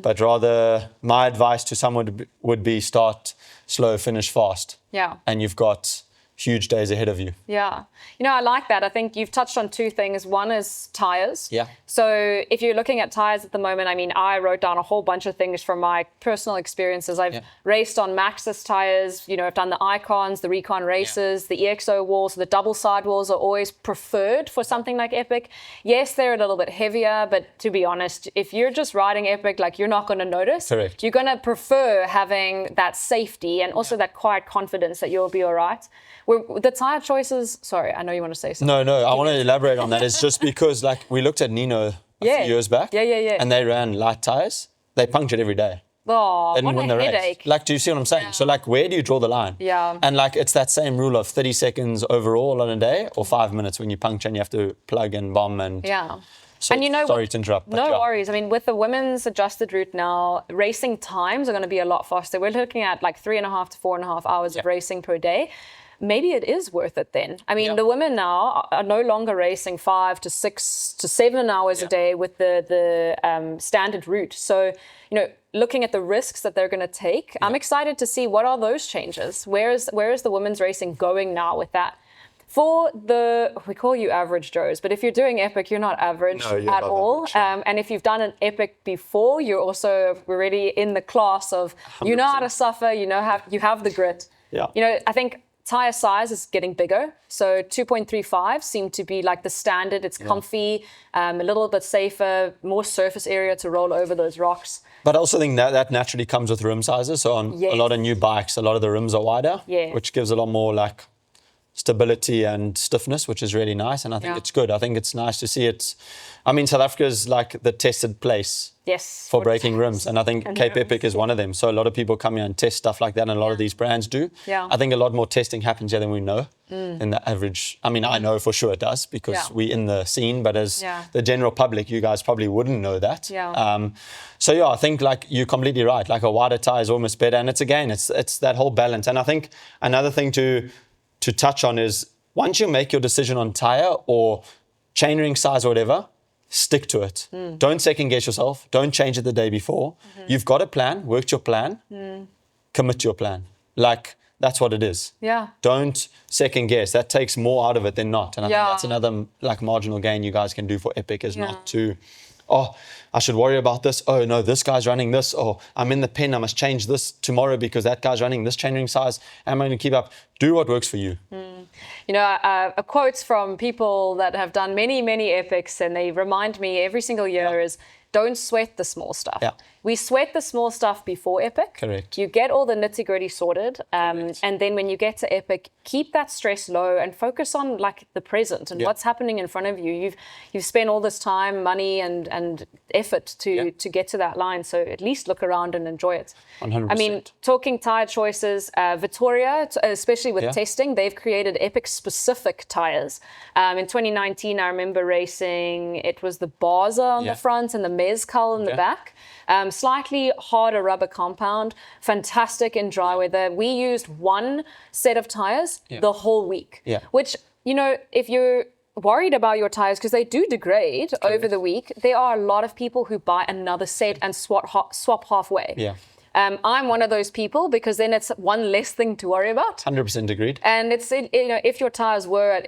but rather my advice to someone would be start slow, finish fast. Yeah. And you've got huge days ahead of you. Yeah. You know, I like that. I think you've touched on two things. One is tires. Yeah. So if you're looking at tires at the moment, I mean, I wrote down a whole bunch of things from my personal experiences. I've raced on Maxxis tires. You know, I've done the Icons, the Recon races, the EXO walls, the double side walls are always preferred for something like Epic. Yes, they're a little bit heavier, but to be honest, if you're just riding Epic, like you're not going to notice. Correct. You're going to prefer having that safety and also that quiet confidence that you'll be all right. The tire choices, sorry, I know you want to say something. No, I want to elaborate on that. It's just because like we looked at Nino a few years back. Yeah. And they ran light tires. They punctured every day. Oh, They didn't what win a the headache. race. Like, do you see what I'm saying? Yeah. So like, where do you draw the line? Yeah. And like, it's that same rule of 30 seconds overall on a day or 5 minutes when you puncture and you have to plug and bomb and... Yeah. So, And you know, sorry to interrupt. But No worries. I mean, with the women's adjusted route now, racing times are going to be a lot faster. We're looking at like 3.5 to 4.5 hours of racing per day. Maybe it is worth it then. I mean, the women now are no longer racing 5 to 6 to 7 hours a day with the standard route. So, you know, looking at the risks that they're going to take, I'm excited to see what are those changes. Where is the women's racing going now with that? For we call you average Joes, but if you're doing Epic, you're not average you're at not all. average. And if you've done an Epic before, you're also already in the class of, you know how to suffer, you have the grit. Yeah. You know, I think tire size is getting bigger. So 2.35 seem to be like the standard. It's comfy, a little bit safer, more surface area to roll over those rocks. But I also think that naturally comes with rim sizes. So on a lot of new bikes, a lot of the rims are wider, which gives a lot more like stability and stiffness, which is really nice. And I think it's good. I think it's nice to see it. I mean, South Africa is like the tested place for breaking rims. And I think Cape Epic is one of them. So a lot of people come here and test stuff like that. And a lot of these brands do. Yeah. I think a lot more testing happens here than we know in the average. I mean, I know for sure it does because we're in the scene. But as the general public, you guys probably wouldn't know that. Yeah. So yeah, I think like you're completely right. Like a wider tire is almost better. And it's that whole balance. And I think another thing to touch on is once you make your decision on tire or chainring size or whatever, stick to it. Don't second guess yourself. Don't change it the day before. You've got a plan, worked your plan, commit to your plan. Like that's what it is. Yeah. Don't second guess. That takes more out of it than not. And I think Yeah. that's another like marginal gain you guys can do for Epic is Yeah. not to, oh, I should worry about this. Oh no, this guy's running this. Oh, I'm in the pen. I must change this tomorrow because that guy's running this changing size. Am I going to keep up? Do what works for you. You know, a quote from people that have done many, many epics, and they remind me every single year is, don't sweat the small stuff. Yeah. We sweat the small stuff before Epic. Correct. You get all the nitty-gritty sorted. And then when you get to Epic, keep that stress low and focus on like the present and what's happening in front of you. You've spent all this time, money and effort to get to that line. So at least look around and enjoy it. 100%. I mean, talking tire choices, Vittoria, especially with testing, they've created Epic-specific tires. In 2019, I remember racing, it was the Baza on the front and the Mezcal in the back. Slightly harder rubber compound, fantastic in dry weather. We used one set of tires the whole week, which, you know, if you're worried about your tires, because they do degrade over the week, there are a lot of people who buy another set and swap halfway. Yeah. I'm one of those people because then it's one less thing to worry about. 100% agreed. And it's, you know, if your tires were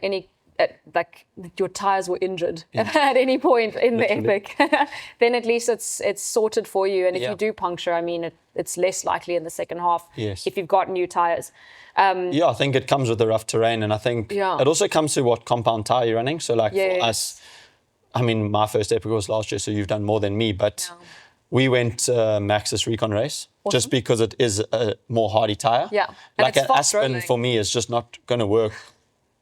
like your tires were injured at any point in the Epic, then at least it's sorted for you. And if you do puncture, I mean, it's less likely in the second half if you've got new tires. I think it comes with the rough terrain, and I think it also comes to what compound tire you're running. So like for us, I mean, my first Epic was last year, so you've done more than me, but we went Maxxis Recon race just because it is a more hardy tire. Yeah, and like an Aspen for me is just not going to work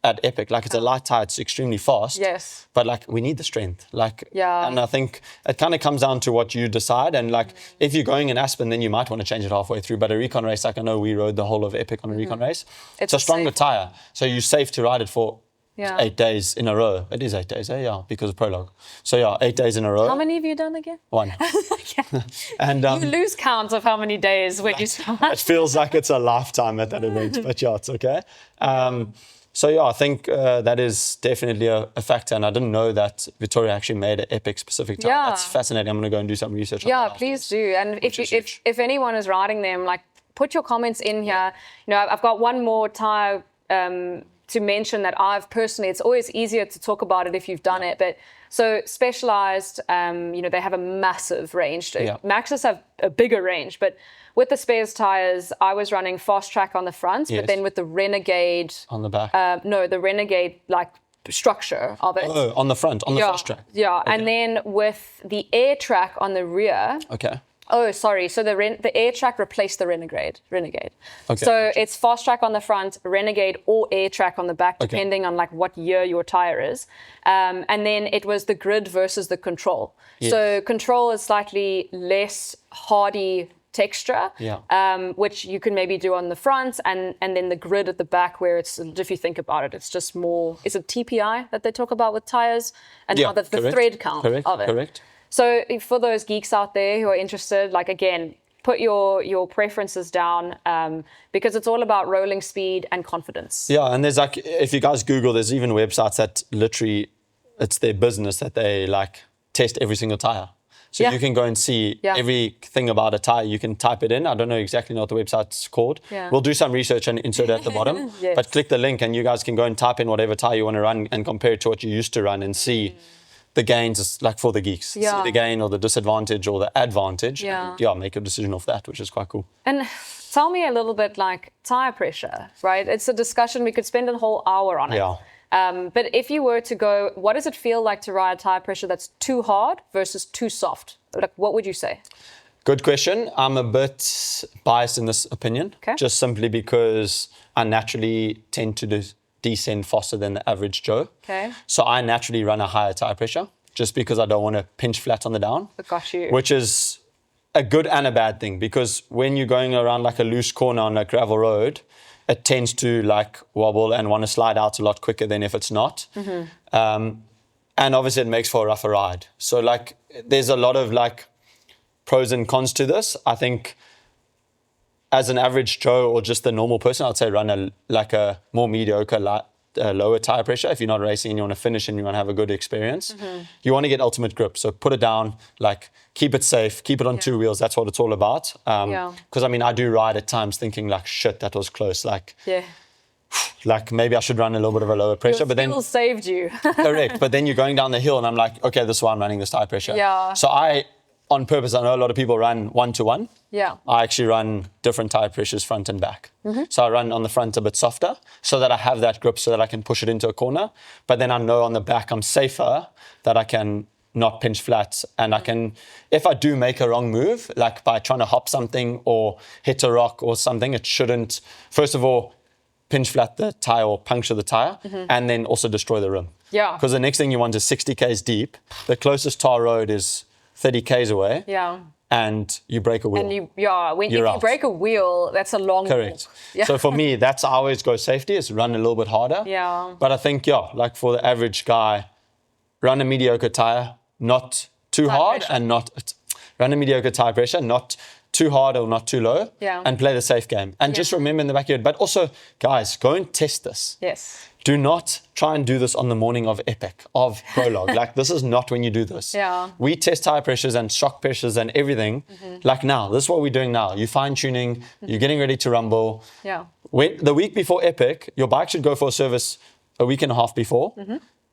at Epic. Like it's a light tire, it's extremely fast. Yes. But like we need the strength. Like and I think it kind of comes down to what you decide. And like if you're going in Aspen, then you might want to change it halfway through. But a recon race, like I know we rode the whole of Epic on a recon race. It's a stronger tire. So you're safe to ride it for 8 days in a row. It is 8 days, because of prologue. So 8 days in a row. How many have you done again? 1. And you lose count of how many days when you start. It feels like it's a lifetime at that event, but it's okay. So I think that is definitely a factor, and I didn't know that Vittoria actually made an Epic specific tire. That's fascinating. I'm going to go and do some research on that. Yeah, please do. And if anyone is riding them, like put your comments in here. You know, I've got one more tire to mention that I've personally, it's always easier to talk about it if you've done it, but so Specialized, you know, they have a massive range. Maxxis have a bigger range, but with the Spares tires, I was running Fast Track on the front, but then with the Renegade on the back. The Renegade like structure of it. Oh, on the front, on the Fast Track. Yeah, and then with the Air Track on the rear. Okay. Oh, sorry. So the Air Track replaced the Renegade. Okay. So it's Fast Track on the front, Renegade or Air Track on the back, depending on like what year your tire is. And then it was the Grid versus the Control. Yes. So Control is slightly less hardy texture, which you can maybe do on the front, and then the Grid at the back, where it's, if you think about it, it's just more, is it TPI that they talk about with tires? And how that's the thread count of it. Correct. So for those geeks out there who are interested, like again, put your preferences down because it's all about rolling speed and confidence. Yeah, and there's like, if you guys Google, there's even websites that literally, it's their business that they like test every single tire. So you can go and see everything about a tire. You can type it in. I don't know exactly what the website's called. We'll do some research and insert it at the bottom. But click the link and you guys can go and type in whatever tire you want to run and compare it to what you used to run and see the gains, is like for the geeks. See the gain or the disadvantage or the advantage. And make a decision off that, which is quite cool. And tell me a little bit like tire pressure, right? It's a discussion. We could spend a whole hour on it. But if you were to go, what does it feel like to ride tire pressure that's too hard versus too soft? Like, what would you say? Good question. I'm a bit biased in this opinion, just simply because I naturally tend to descend faster than the average Joe. So I naturally run a higher tire pressure just because I don't want to pinch flat on the down. Got you. Which is a good and a bad thing, because when you're going around like a loose corner on a gravel road, it tends to like wobble and want to slide out a lot quicker than if it's not. And obviously it makes for a rougher ride. So like there's a lot of like pros and cons to this. I think as an average Joe or just a normal person, I'd say run a more mediocre lower tire pressure. If you're not racing and you want to finish and you want to have a good experience, you want to get ultimate grip. So put it down, like keep it safe, keep it on 2 wheels. That's what it's all about. Because I mean, I do ride at times thinking like, shit, that was close. Like, like maybe I should run a little bit of a lower pressure. But then saved you. Correct. But then you're going down the hill and I'm like, okay, this is why I'm running this tire pressure. So I, on purpose, I know a lot of people run 1-to-1. I actually run different tire pressures front and back. So I run on the front a bit softer so that I have that grip so that I can push it into a corner. But then I know on the back I'm safer, that I can not pinch flat, and I can, if I do make a wrong move, like by trying to hop something or hit a rock or something, it shouldn't, first of all, pinch flat the tire or puncture the tire, and then also destroy the rim. Because the next thing you want is 60 k's deep. The closest tar road is 30 k's away. And you break a wheel. And if you break a wheel, that's a long Correct. So for me, that's I always go safety, is run a little bit harder. But I think, like for the average guy, run a mediocre tire, not too hard, and not run a mediocre tire pressure, not too hard or not too low, and play the safe game. And just remember in the back of your head, but also, guys, go and test this. Do not try and do this on the morning of Epic, of Prologue. Like, this is not when you do this. We test tire pressures and shock pressures and everything. Like now, this is what we're doing now. You're fine-tuning, you're getting ready to rumble. The week before Epic, your bike should go for a service a week and a half before.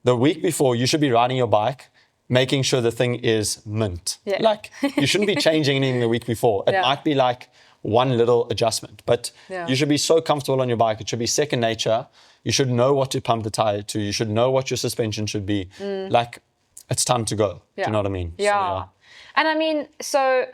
The week before, you should be riding your bike, making sure the thing is mint. Like, you shouldn't be changing anything the week before. It might be like one little adjustment, but you should be so comfortable on your bike. It should be second nature. You should know what to pump the tire to. You should know what your suspension should be. Like, it's time to go. Do you know what I mean? So, and I mean, so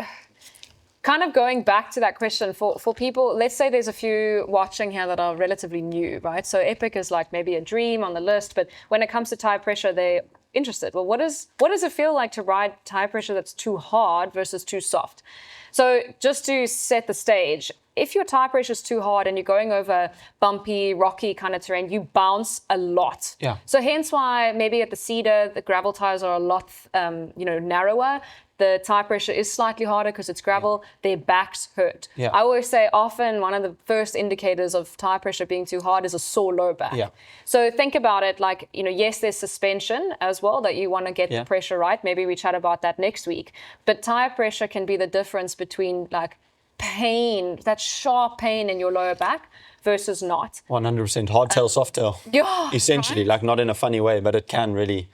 kind of going back to that question for people, let's say there's a few watching here that are relatively new, right? So Epic is like maybe a dream on the list, but when it comes to tire pressure, they're interested. Well, what does it feel like to ride tire pressure that's too hard versus too soft? So just to set the stage, if your tire pressure is too hard and you're going over bumpy, rocky kind of terrain, you bounce a lot. So hence why maybe at the Cedar, the gravel tires are a lot, narrower. The tire pressure is slightly harder because it's gravel. Their backs hurt. I always say often one of the first indicators of tire pressure being too hard is a sore low back. So think about it like, yes, there's suspension as well that you want to get the pressure right. Maybe we chat about that next week. But tire pressure can be the difference between like pain, that sharp pain in your lower back versus not. 100%. Hardtail, softtail. Essentially, like not in a funny way, but it can really.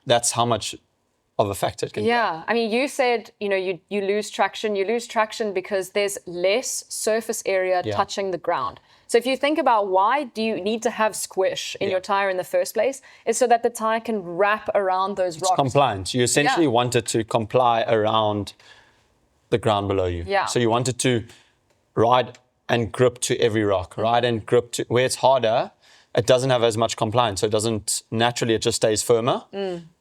That's how much of a factor it can be. I mean, you said, you lose traction. You lose traction because there's less surface area touching the ground. So if you think about why do you need to have squish in your tire in the first place, it's so that the tire can wrap around those rocks. It's compliance. You essentially want it to comply around the ground below you. So you want it to ride and grip to every rock, ride and grip to where it's harder. It doesn't have as much compliance, so it doesn't naturally. It just stays firmer.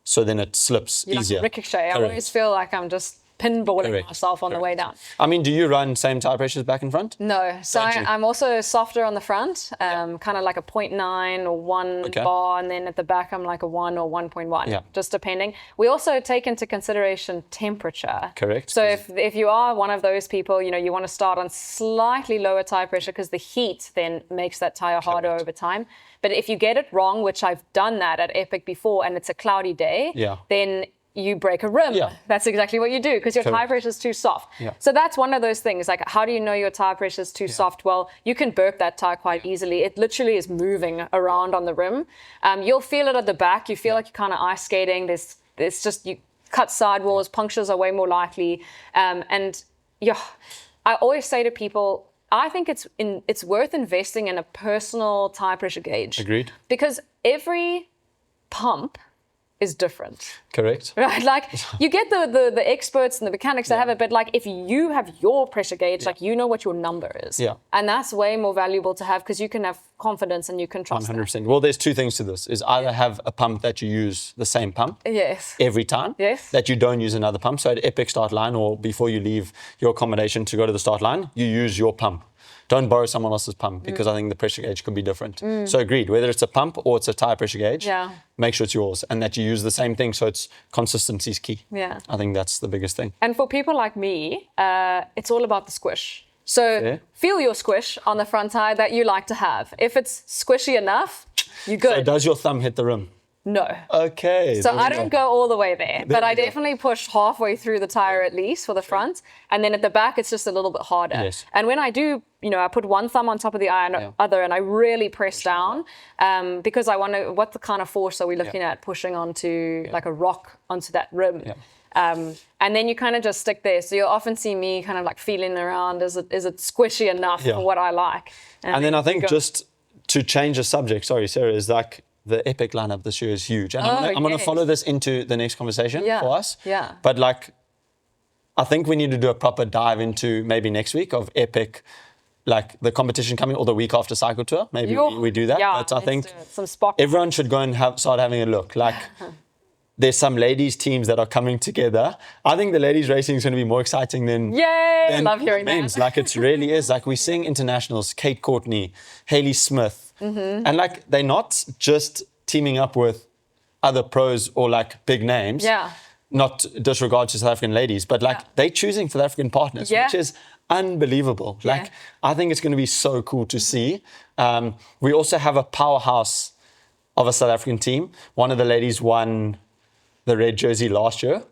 So then it slips easier. Like ricochet. I always feel like I'm just pinballing myself on the way down. I mean, do you run same tire pressures back and front? No. So I'm also softer on the front, kind of like a 0.9 or 1 bar, and then at the back I'm like a 1 or 1.1, just depending. We also take into consideration temperature. Correct. So if you are one of those people, you want to start on slightly lower tire pressure because the heat then makes that tire harder over time. But if you get it wrong, which I've done that at Epic before, and it's a cloudy day, then you break a rim. That's exactly what you do because your tire pressure is too soft. So that's one of those things. Like, how do you know your tire pressure is too soft? Well, you can burp that tire quite easily. It literally is moving around on the rim. You'll feel it at the back. You feel like you're kind of ice skating. There's just, you cut sidewalls, punctures are way more likely. I always say to people, I think it's worth investing in a personal tire pressure gauge. Agreed. Because every pump is different. Correct. Right? Like, you get the experts and the mechanics that have it, but like if you have your pressure gauge, like you know what your number is. And that's way more valuable to have because you can have confidence and you can trust 100%. that. Well, there's two things to this. Is either have a pump that you use the same pump every time, that you don't use another pump. So at Epic start line or before you leave your accommodation to go to the start line, you use your pump. Don't borrow someone else's pump because I think the pressure gauge could be different. So agreed, whether it's a pump or it's a tire pressure gauge, make sure it's yours and that you use the same thing. So it's consistency is key. I think that's the biggest thing. And for people like me, it's all about the squish. So feel your squish on the front tire that you like to have. If it's squishy enough, you're good. So does your thumb hit the rim? No. Okay. So I don't go all the way there, but I definitely push halfway through the tire at least for the front. And then at the back, it's just a little bit harder. Yes. And when I do, I put one thumb on top of the other and I really press down because I wonder what the kind of force are we looking at pushing onto like a rock onto that rim. Yeah. And then you kind of just stick there. So you'll often see me kind of like feeling around, is it squishy enough for what I like? And then I think just to change the subject, sorry, Sarah, is like the epic lineup this year is huge. And I'm going to follow this into the next conversation for us. Yeah. But like, I think we need to do a proper dive into maybe next week of epic, like the competition coming or the week after Cycle Tour. Maybe we do that. Yeah, but I think everyone should go and start having a look. Like, there's some ladies teams that are coming together. I think the ladies racing is going to be more exciting than I love hearing men's. that. Like it really is. Like we're seeing internationals, Kate Courtney, Hayley Smith, and like they're not just teaming up with other pros or like big names. Yeah. Not disregard to South African ladies, but like they're choosing South African partners, which is unbelievable. Like I think it's going to be so cool to see. We also have a powerhouse of a South African team. One of the ladies won the red jersey last year.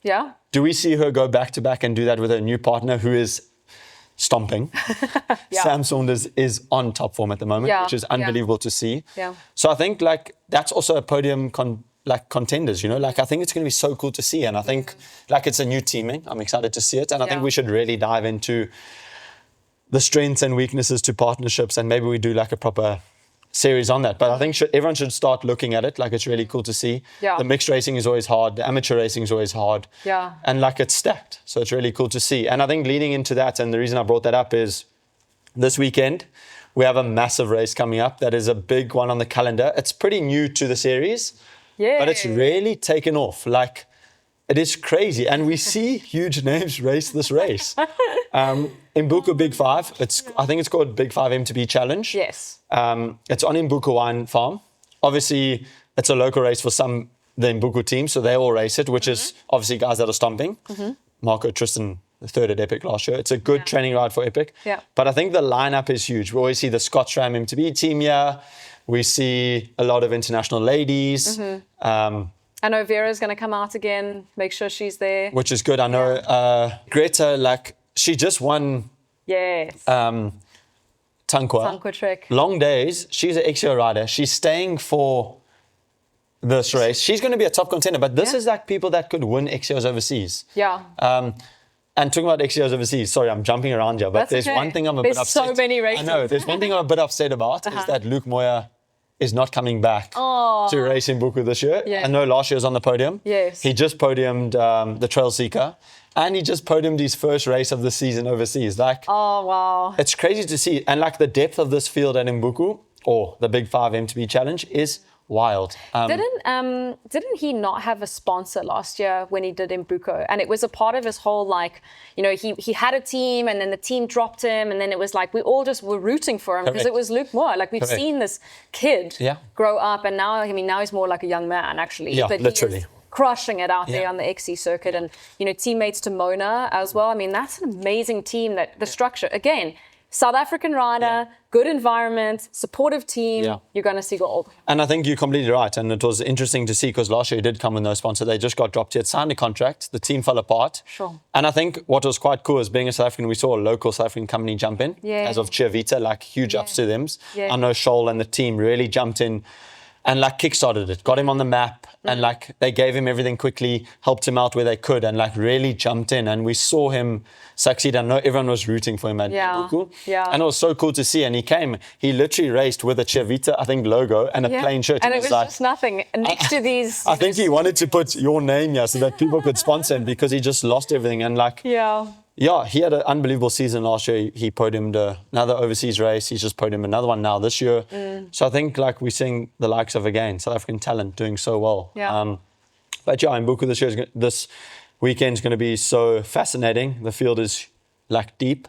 Yeah. Do we see her go back to back and do that with her new partner who is stomping? Sam Saunders is on top form at the moment, which is unbelievable to see. Yeah. So I think like that's also a podium contenders, like I think it's going to be so cool to see. And I think like it's a new teaming. I'm excited to see it. And I think we should really dive into the strengths and weaknesses to partnerships and maybe we do like a proper series on that. But I think everyone should start looking at it. Like it's really cool to see. Yeah. The mixed racing is always hard. The amateur racing is always hard. Yeah. And like it's stacked. So it's really cool to see. And I think leading into that, and the reason I brought that up is this weekend, we have a massive race coming up. That is a big one on the calendar. It's pretty new to the series. Yeah. But it's really taken off. Like it is crazy. And we see huge names race this race. Imbuko Big 5. I think it's called Big 5 MTB Challenge. Yes. It's on Imbuko Wine Farm. Obviously, it's a local race for the Imbuko team, so they all race it, which is obviously guys that are stomping. Marco Tristan, the third at Epic last year. It's a good training ride for Epic. Yeah. But I think the lineup is huge. We always see the Scotchram MTB team here. We see a lot of international ladies. I know Vera's going to come out again. Make sure she's there. Which is good. I know Greta, like, she just won Tankwa Trek. Long days. She's an XCO rider. She's staying for this race. She's going to be a top contender, but this is like people that could win XCOs overseas. Yeah. And talking about XCOs overseas, sorry, I'm jumping around here, but there's one thing I'm a bit upset. There's so many races. I know. There's one thing I'm a bit upset about is that Luke Moyer is not coming back to race in Imbuko this year. Yeah. I know last year was on the podium. Yes. He just podiumed the Trail Seeker. And he just podiumed his first race of the season overseas. Like, oh, wow. It's crazy to see. And like the depth of this field at Imbuko, or the Big 5 MTB Challenge, is wild. Didn't he not have a sponsor last year when he did Imbuko? And it was a part of his whole, like, he had a team and then the team dropped him. And then it was like, we all just were rooting for him because it was Luke Moore. Like, we've seen this kid grow up. And now, now he's more like a young man, actually. Yeah, but literally. He is crushing it out there on the XC circuit. And, teammates to Mona as well. I mean, that's an amazing team that the structure, again, South African rider, good environment, supportive team, you're going to see gold. And I think you're completely right. And it was interesting to see because last year he did come with no sponsor. They just got dropped. He had signed a contract. The team fell apart. Sure. And I think what was quite cool is being a South African, we saw a local South African company jump in. As of Chiavita, like huge ups to them. I know Shoal and the team really jumped in and like kickstarted it, got him on the map, and like they gave him everything quickly, helped him out where they could, and like really jumped in. And we saw him succeed. I know everyone was rooting for him at Imbuko. And it was so cool to see. And he literally raced with a Chiavita, I think, logo and a plain shirt. And it was like, just nothing next to these. I think he wanted to put your name here so that people could sponsor him because he just lost everything. And like, yeah, he had an unbelievable season last year. He podiumed another overseas race. He's just podiumed another one now this year. So I think like we're seeing the likes of, again, South African talent doing so well. But yeah, Imbuko this weekend's going to be so fascinating. The field is like deep.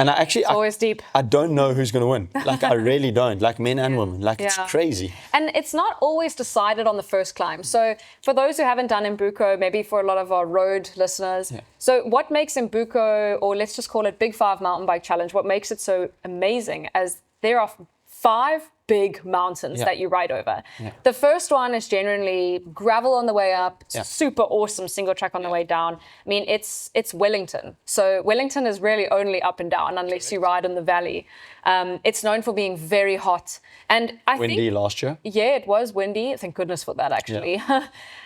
And It's always deep. I don't know who's going to win. Like, I really don't. Like, men and women. Like, it's crazy. And it's not always decided on the first climb. So for those who haven't done Imbuko, maybe for a lot of our road listeners, so what makes Imbuko, or let's just call it Big 5 Mountain Bike Challenge, what makes it so amazing is there are 5 big mountains that you ride over. The first one is generally gravel on the way up, super awesome single track on the way down. I mean, it's Wellington. So Wellington is really only up and down unless you ride in the valley. It's known for being very hot. And I think windy last year. Yeah, it was windy. Thank goodness for that, actually.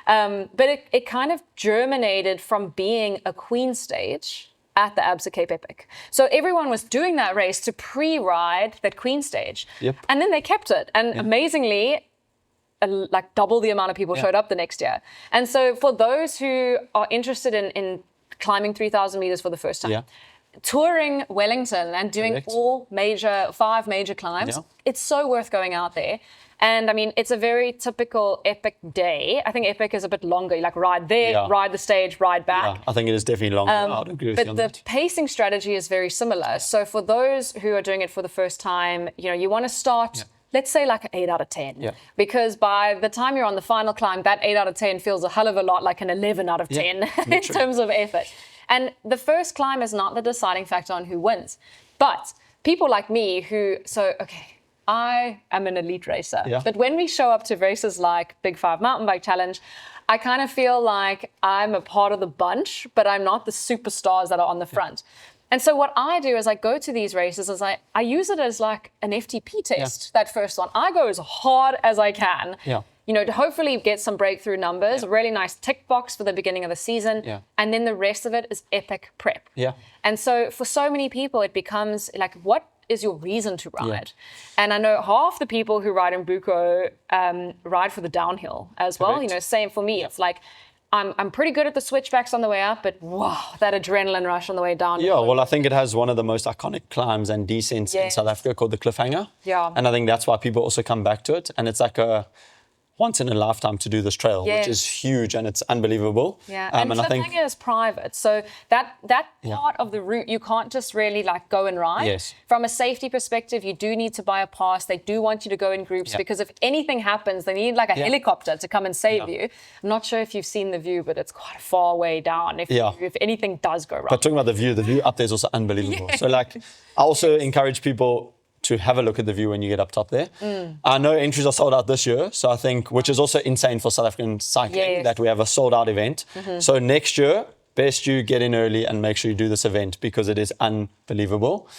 But it kind of germinated from being a queen stage at the Absa Cape Epic. So everyone was doing that race to pre-ride that queen stage. And then they kept it. And amazingly, like double the amount of people showed up the next year. And so for those who are interested in climbing 3,000 meters for the first time, touring Wellington and doing all 5 major climbs, it's so worth going out there. And I mean, it's a very typical Epic day. I think Epic is a bit longer. You like ride there, ride the stage, ride back. I think it is definitely longer. I would agree with you on that. But the pacing strategy is very similar. So for those who are doing it for the first time, you want to start, let's say like an 8 out of 10. Because by the time you're on the final climb, that 8 out of 10 feels a hell of a lot like an 11 out of 10 in terms of effort. And the first climb is not the deciding factor on who wins. But people like me I am an elite racer. But when we show up to races like Big 5 Mountain Bike Challenge, I kind of feel like I'm a part of the bunch, but I'm not the superstars that are on the front. And so what I do is I go to these races as I use it as like an FTP test, that first one. I go as hard as I can, to hopefully get some breakthrough numbers, a really nice tick box for the beginning of the season. And then the rest of it is epic prep. And so for so many people, it becomes like, what is your reason to ride? And I know half the people who ride Imbuko ride for the downhill as well. Same for me. It's like, I'm pretty good at the switchbacks on the way up, but wow, that adrenaline rush on the way down. Well, I think it has one of the most iconic climbs and descents in South Africa called the Cliffhanger. And I think that's why people also come back to it. And it's like a once in a lifetime to do this trail, which is huge and it's unbelievable. And Cliffhanger is private. So that part of the route, you can't just really like go and ride. From a safety perspective, you do need to buy a pass. They do want you to go in groups because if anything happens, they need like a helicopter to come and save you. I'm not sure if you've seen the view, but it's quite a far way down if anything does go wrong. But talking about the view up there is also unbelievable. So like, I also encourage people to have a look at the view when you get up top there. I know entries are sold out this year, so I think, which is also insane for South African cycling, that we have a sold out event. So next year, best you get in early and make sure you do this event because it is unbelievable.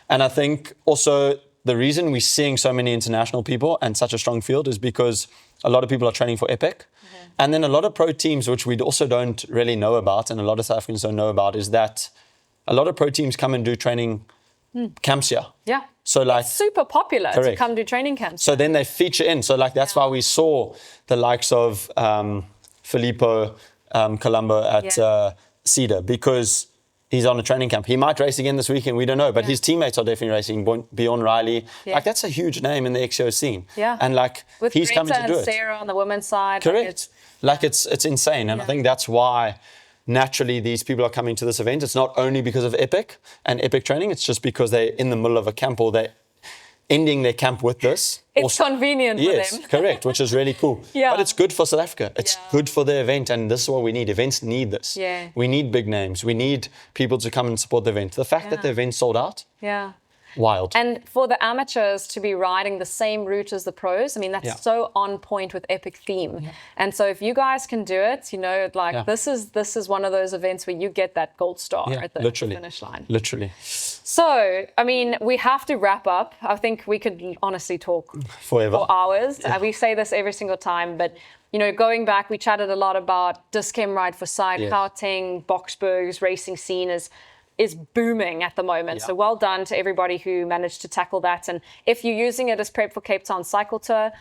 And I think also the reason we're seeing so many international people and such a strong field is because a lot of people are training for Epic. And then a lot of pro teams, which we also don't really know about, and a lot of South Africans don't know about, is that a lot of pro teams come and do training camps here. So like, it's super popular to come do training camps. So then they feature in. So like that's why we saw the likes of Filippo Colombo at Cedar, because he's on a training camp. He might race again this weekend, we don't know, but his teammates are definitely racing. Bjorn Riley, like that's a huge name in the XO scene. And like with he's Greta coming to do and Sarah on the women's side. Correct. Like it's insane. And I think that's why naturally these people are coming to this event. It's not only because of Epic and Epic training, it's just because they're in the middle of a camp or they're ending their camp with this. It's convenient for them. Yes, correct, which is really cool. But it's good for South Africa. It's good for the event, and this is what we need. Events need this. We need big names. We need people to come and support the event. The fact that the event sold out, wild. And for the amateurs to be riding the same route as the pros, I mean, that's so on point with Epic theme. And so if you guys can do it, this is one of those events where you get that gold star at the finish line. Literally. So, I mean, we have to wrap up. I think we could honestly talk forever. For hours. We say this every single time, but going back, we chatted a lot about Dis-Chem Ride for Sight, Gauteng, Boksburg's racing scene is booming at the moment. So well done to everybody who managed to tackle that. And if you're using it as prep for Cape Town Cycle Tour,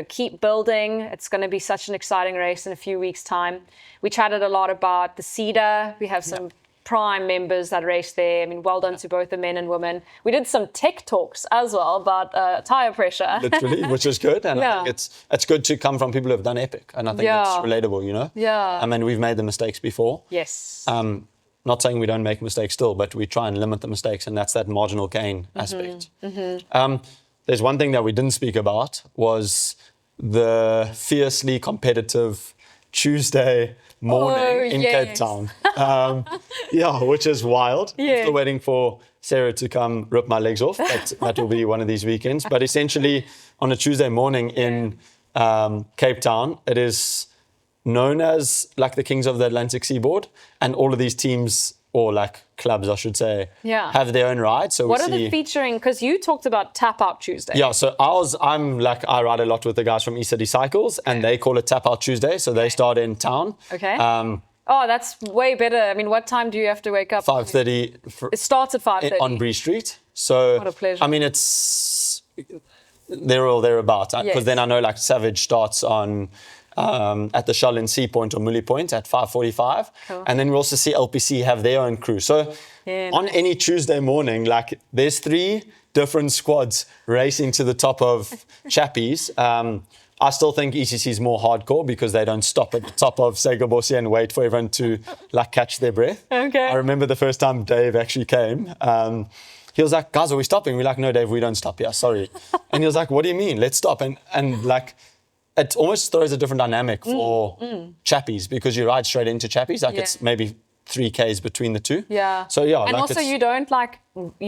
keep building. It's going to be such an exciting race in a few weeks' time. We chatted a lot about the Cedar. We have some prime members that race there. I mean, well done to both the men and women. We did some tech talks as well about tire pressure. Literally, which is good. And I think it's good to come from people who have done Epic. And I think it's relatable, Yeah. I mean, we've made the mistakes before. Yes. Not saying we don't make mistakes still, but we try and limit the mistakes, and that's that marginal gain aspect. There's one thing that we didn't speak about was the fiercely competitive Tuesday morning in Cape Town. Which is wild. I'm still waiting for Sarah to come rip my legs off, but that will be one of these weekends. But essentially, on a Tuesday morning in Cape Town, it is known as like the Kings of the Atlantic Seaboard, and all of these teams, or like clubs, I should say, have their own ride. So what are they featuring? Because you talked about Tap Out Tuesday. Yeah, so I ride a lot with the guys from East City Cycles, and they call it Tap Out Tuesday. So they start in town. Okay. That's way better. I mean, what time do you have to wake up? 5:30. It starts at 5:30 on Bree Street. So what a pleasure. I mean, it's they're all thereabouts. Because then I know like Savage starts on. At the Shell in Sea Point or Mully Point at 5:45. Cool. And then we also see LPC have their own crew. So on any Tuesday morning, like there's 3 different squads racing to the top of Chappies. I still think ECC is more hardcore because they don't stop at the top of Segabossi and wait for everyone to like catch their breath. Okay. I remember the first time Dave actually came. He was like, guys, are we stopping? We're like, no, Dave, we don't stop here. Sorry. And he was like, what do you mean? Let's stop. And like, it almost throws a different dynamic for Chappies because you ride straight into Chappies. Like it's maybe 3 Ks between the two. Yeah. So yeah. And like also you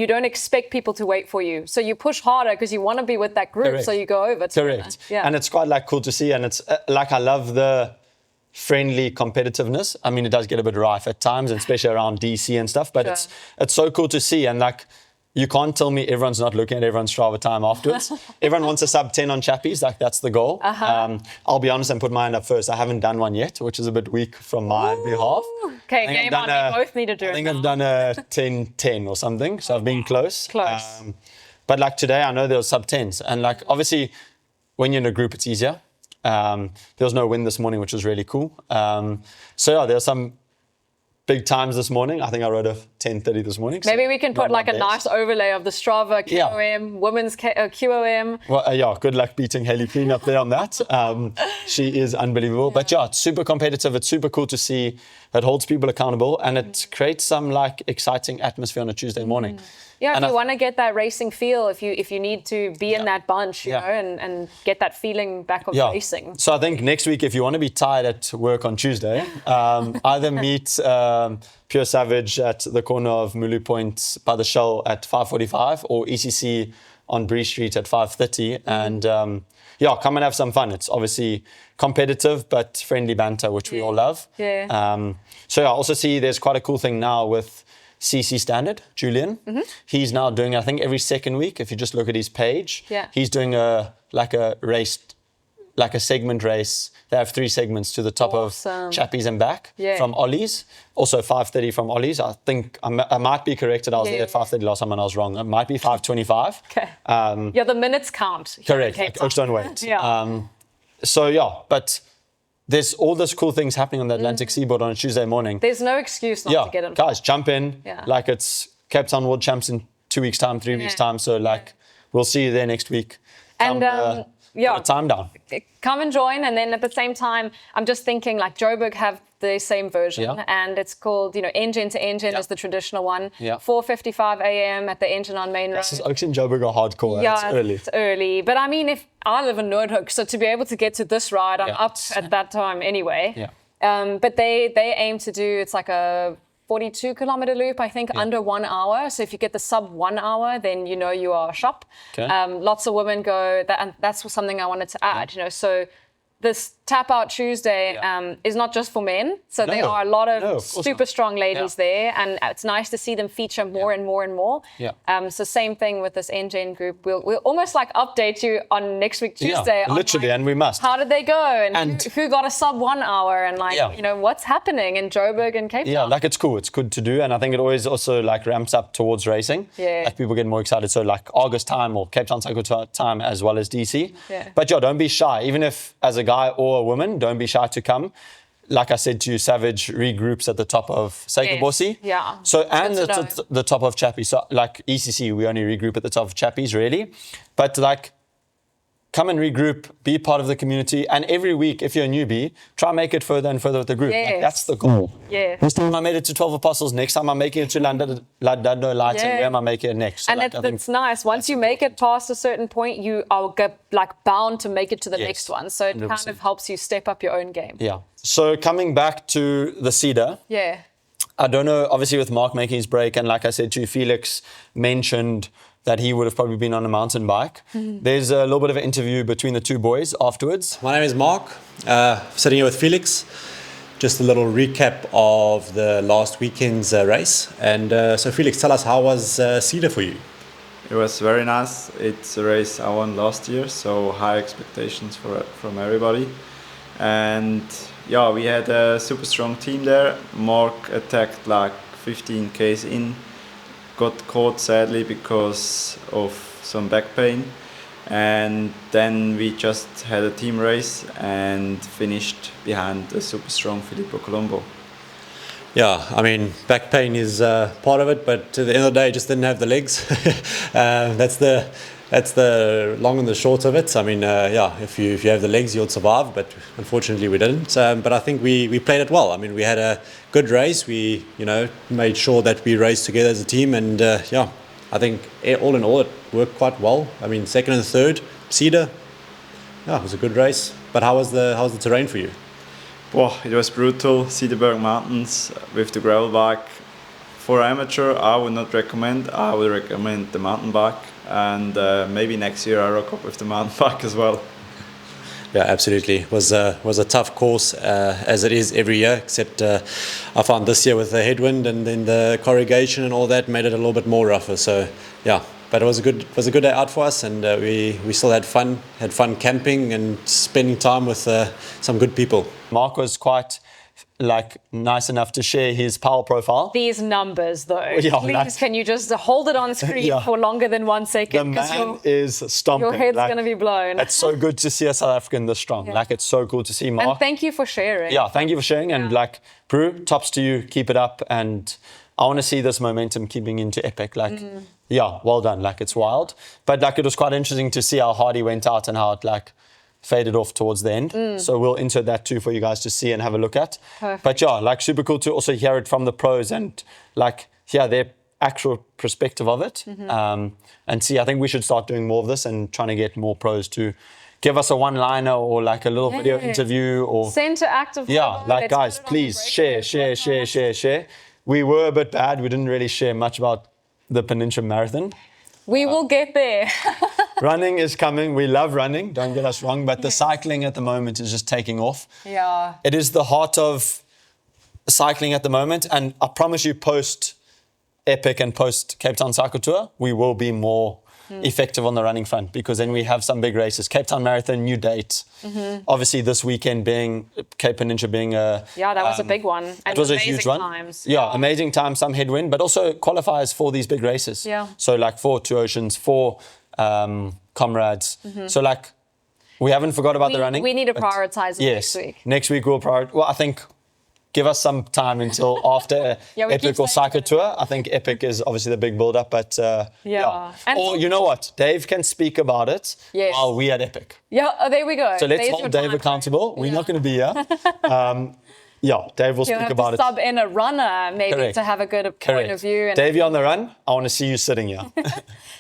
don't expect people to wait for you. So you push harder because you want to be with that group. Correct. So you go over. Correct. Yeah. And it's quite like cool to see. And it's like, I love the friendly competitiveness. I mean, it does get a bit rife at times, and especially around DC and stuff, but it's so cool to see. And like, you can't tell me everyone's not looking at everyone's Strava time afterwards. Everyone wants a sub 10 on Chappies, like that's the goal. I'll be honest and put my hand up first. I haven't done one yet, which is a bit weak from my behalf. Okay, game on. We both need to do it. I think I've done a 10-10 or something, so I've been close. But like today, I know there was sub 10s, and like obviously when you're in a group, it's easier. There was no wind this morning, which was really cool. So there were some big times this morning. I think I rode a 10:30 this morning. Maybe we can put like a nice overlay of the Strava QOM, women's QOM. Well, good luck beating Hayley Preen up there on that. She is unbelievable. But it's super competitive. It's super cool to see. It holds people accountable, and it creates some like exciting atmosphere on a Tuesday morning. Yeah, if you want to get that racing feel, if you need to be in that bunch, you know, and get that feeling back of racing. So I think next week, if you want to be tired at work on Tuesday, either meet Pure Savage at the corner of Mulu Point by the Shell at 5:45, or ECC on Bree Street at 5:30, and come and have some fun. It's obviously competitive, but friendly banter, which we all love. So I also see there's quite a cool thing now with CC Standard, Julian. He's now doing, I think, every second week. If you just look at his page, he's doing a segment race. They have 3 segments to the top of Chappies and back from Ollie's. Also 5:30 from Ollie's. I think I might be corrected. I was there at 5:30 last time and I was wrong. It might be 5:25. Okay. The minutes count. Correct. Oaks don't wait. But there's all those cool things happening on the Atlantic Seaboard on a Tuesday morning. There's no excuse not to get involved. Guys, jump in. Like, it's Cape Town World Champs in 2 weeks' time, 3 weeks' time. So, like, we'll see you there next week. Come, and put a time down. Come and join. And then at the same time, I'm just thinking, like, Joburg have the same version, and it's called, engine to engine is the traditional one. 4:55 a.m. at the engine on Main Road. Oaks and Joburg are hardcore. It's early. It's early. But I mean, if I live in Noordhoek, so to be able to get to this ride, I'm up at that time anyway. But they aim to do, it's like a 42-kilometer loop, I think, under 1 hour. So if you get the sub 1 hour, then you are shop. Lots of women go, and that's something I wanted to add. So this Tap Out Tuesday is not just for men. So there are a lot of super strong ladies there, and it's nice to see them feature more and more and more. So same thing with this NGen group. We'll almost like update you on next week Tuesday. Literally, and we must. How did they go? And who got a sub 1 hour? And what's happening in Joburg and Cape Town? Yeah, like it's cool. It's good to do. And I think it always also like ramps up towards racing. Like people get more excited. So like August time or Cape Town Cycle Tour time as well as DC. But don't be shy. Even if as a guy or a woman, don't be shy to come. Like I said to you, Savage regroups at the top of Segabossi. So, and the top of Chappies. So, like ECC, we only regroup at the top of Chappies, really. But, like, come and regroup, be part of the community, and every week, if you're a newbie, try and make it further and further with the group. Yes. Like, that's the goal. Yeah. This time I made it to 12 Apostles. Next time I'm making it to Ladado Lights, and where am I making it next? So And it's nice. Once you make it past a certain point, you are bound to make it to the next one. So it 100%. kind of helps you step up your own game. Yeah. So coming back to the Cedar. Yeah. I don't know, obviously with Mark making his break, and like I said to you, Felix mentioned that he would have probably been on a mountain bike. There's a little bit of an interview between the two boys afterwards. My name is Mark, sitting here with Felix. Just a little recap of the last weekend's race. And so Felix, tell us, how was Cedar for you? It was very nice. It's a race I won last year, so high expectations from everybody. And yeah, we had a super strong team there. Mark attacked like 15 Ks in, got caught sadly because of some back pain, and then we just had a team race and finished behind a super strong Filippo Colombo. Yeah, I mean, back pain is part of it, but at the end of the day, just didn't have the legs. That's the long and the short of it. I mean, if you have the legs, you'll survive, but unfortunately we didn't. But I think we played it well. I mean, we had a good race. We, made sure that we raced together as a team, and I think all in all it worked quite well. I mean, second and third, Cedar. Yeah, it was a good race. But how was the terrain for you? Well, it was brutal. Cederberg Mountains with the gravel bike. For amateur, I would not recommend. I would recommend the mountain bike, and maybe next year I rock up with the mountain bike as well. Yeah, absolutely. It was a tough course, as it is every year, except I found this year with the headwind and then the corrugation and all that made it a little bit more rougher. So yeah, but it was a good day out for us, and we still had fun camping and spending time with some good people. Mark was quite nice enough to share his power profile. These numbers, though. Yeah, Please, can you just hold it on screen for longer than 1 second? The man is stomping. Your head's going to be blown. It's so good to see a South African this strong. Yeah. It's so cool to see Mark. And thank you for sharing. Yeah, thank you for sharing. And Prue, tops to you. Keep it up. And I want to see this momentum keeping into epic. Yeah, well done. It's wild. But it was quite interesting to see how hard he went out and how it faded off towards the end. So we'll insert that too for you guys to see and have a look at. Perfect. But yeah, super cool to also hear it from the pros and hear their actual perspective of it. And see, I think we should start doing more of this and trying to get more pros to give us a one-liner or a little video interview or send to active. Yeah, guys, please share. We were a bit bad. We didn't really share much about the Peninsula Marathon. We will get there. Running is coming. We love running, don't get us wrong, but the cycling at the moment is just taking off. Yeah. It is the heart of cycling at the moment, and I promise you post-Epic and post-Cape Town Cycle Tour, we will be more effective on the running front, because then we have some big races. Cape Town Marathon, new date. Obviously this weekend being Cape Peninsula being a... Yeah, that was a big one. And it was a huge one. Times. Yeah, amazing time, some headwind, but also qualifiers for these big races. Yeah. So for Two Oceans, for Comrades. So we haven't forgot about the running. We need to prioritize it next week. Next week. Next week we'll prioritize. Well, I think give us some time until after Epic or Cycle Tour. I think Epic is obviously the big build-up, but yeah. Or you know what? Dave can speak about it while we at Epic. Yeah, there we go. So let's hold Dave accountable. We're not going to be here. Dave will speak about it. Sub in a runner maybe to have a good point of view. Dave, you're on the run. I want to see you sitting here.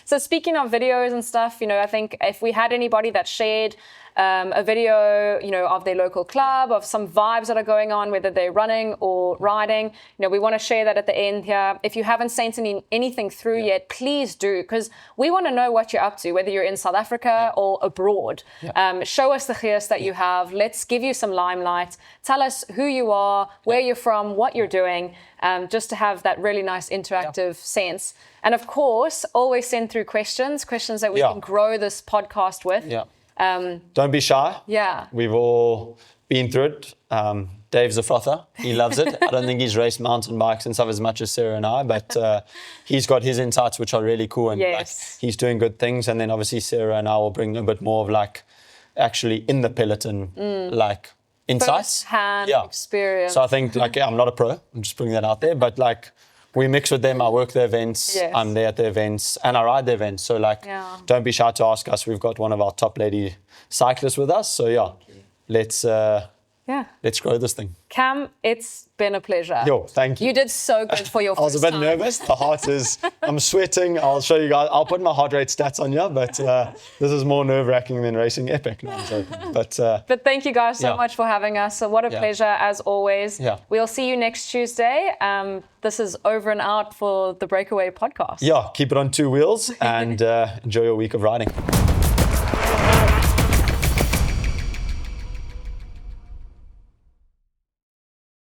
So speaking of videos and stuff, I think if we had anybody that shared a video, of their local club, of some vibes that are going on, whether they're running or riding, we want to share that at the end here. If you haven't sent anything through yet, please do, because we want to know what you're up to, whether you're in South Africa or abroad. Show us the gears that you have. Let's give you some limelight. Tell us who you are, where you're from, what you're doing, just to have that really nice interactive sense. And of course, always send through questions that we can grow this podcast with. Don't be shy. Yeah. We've all been through it. Dave's a frother. He loves it. I don't think he's raced mountain bikes and stuff as much as Sarah and I, but he's got his insights, which are really cool. And he's doing good things. And then obviously Sarah and I will bring a bit more of actually in the peloton, insights. First-hand experience. So I think I'm not a pro. I'm just putting that out there. But we mix with them. I work the events. Yes. I'm there at the events, and I ride the events. So like, Yeah. don't be shy to ask us. We've got one of our top lady cyclists with us. So yeah, let's grow this thing. Cam, it's been a pleasure. Yo, thank you. You did so good for your I was first a bit time. nervous. The heart is, I'm sweating. I'll show you guys. I'll put my heart rate stats on you, but this is more nerve-wracking than racing epic. No, I'm joking. But thank you guys so Yeah. much for having us. So what a Yeah. pleasure as always. Yeah. We'll see you next Tuesday. This is over and out for the Breakaway podcast. yeah, keep it on 2 wheels and enjoy your week of riding.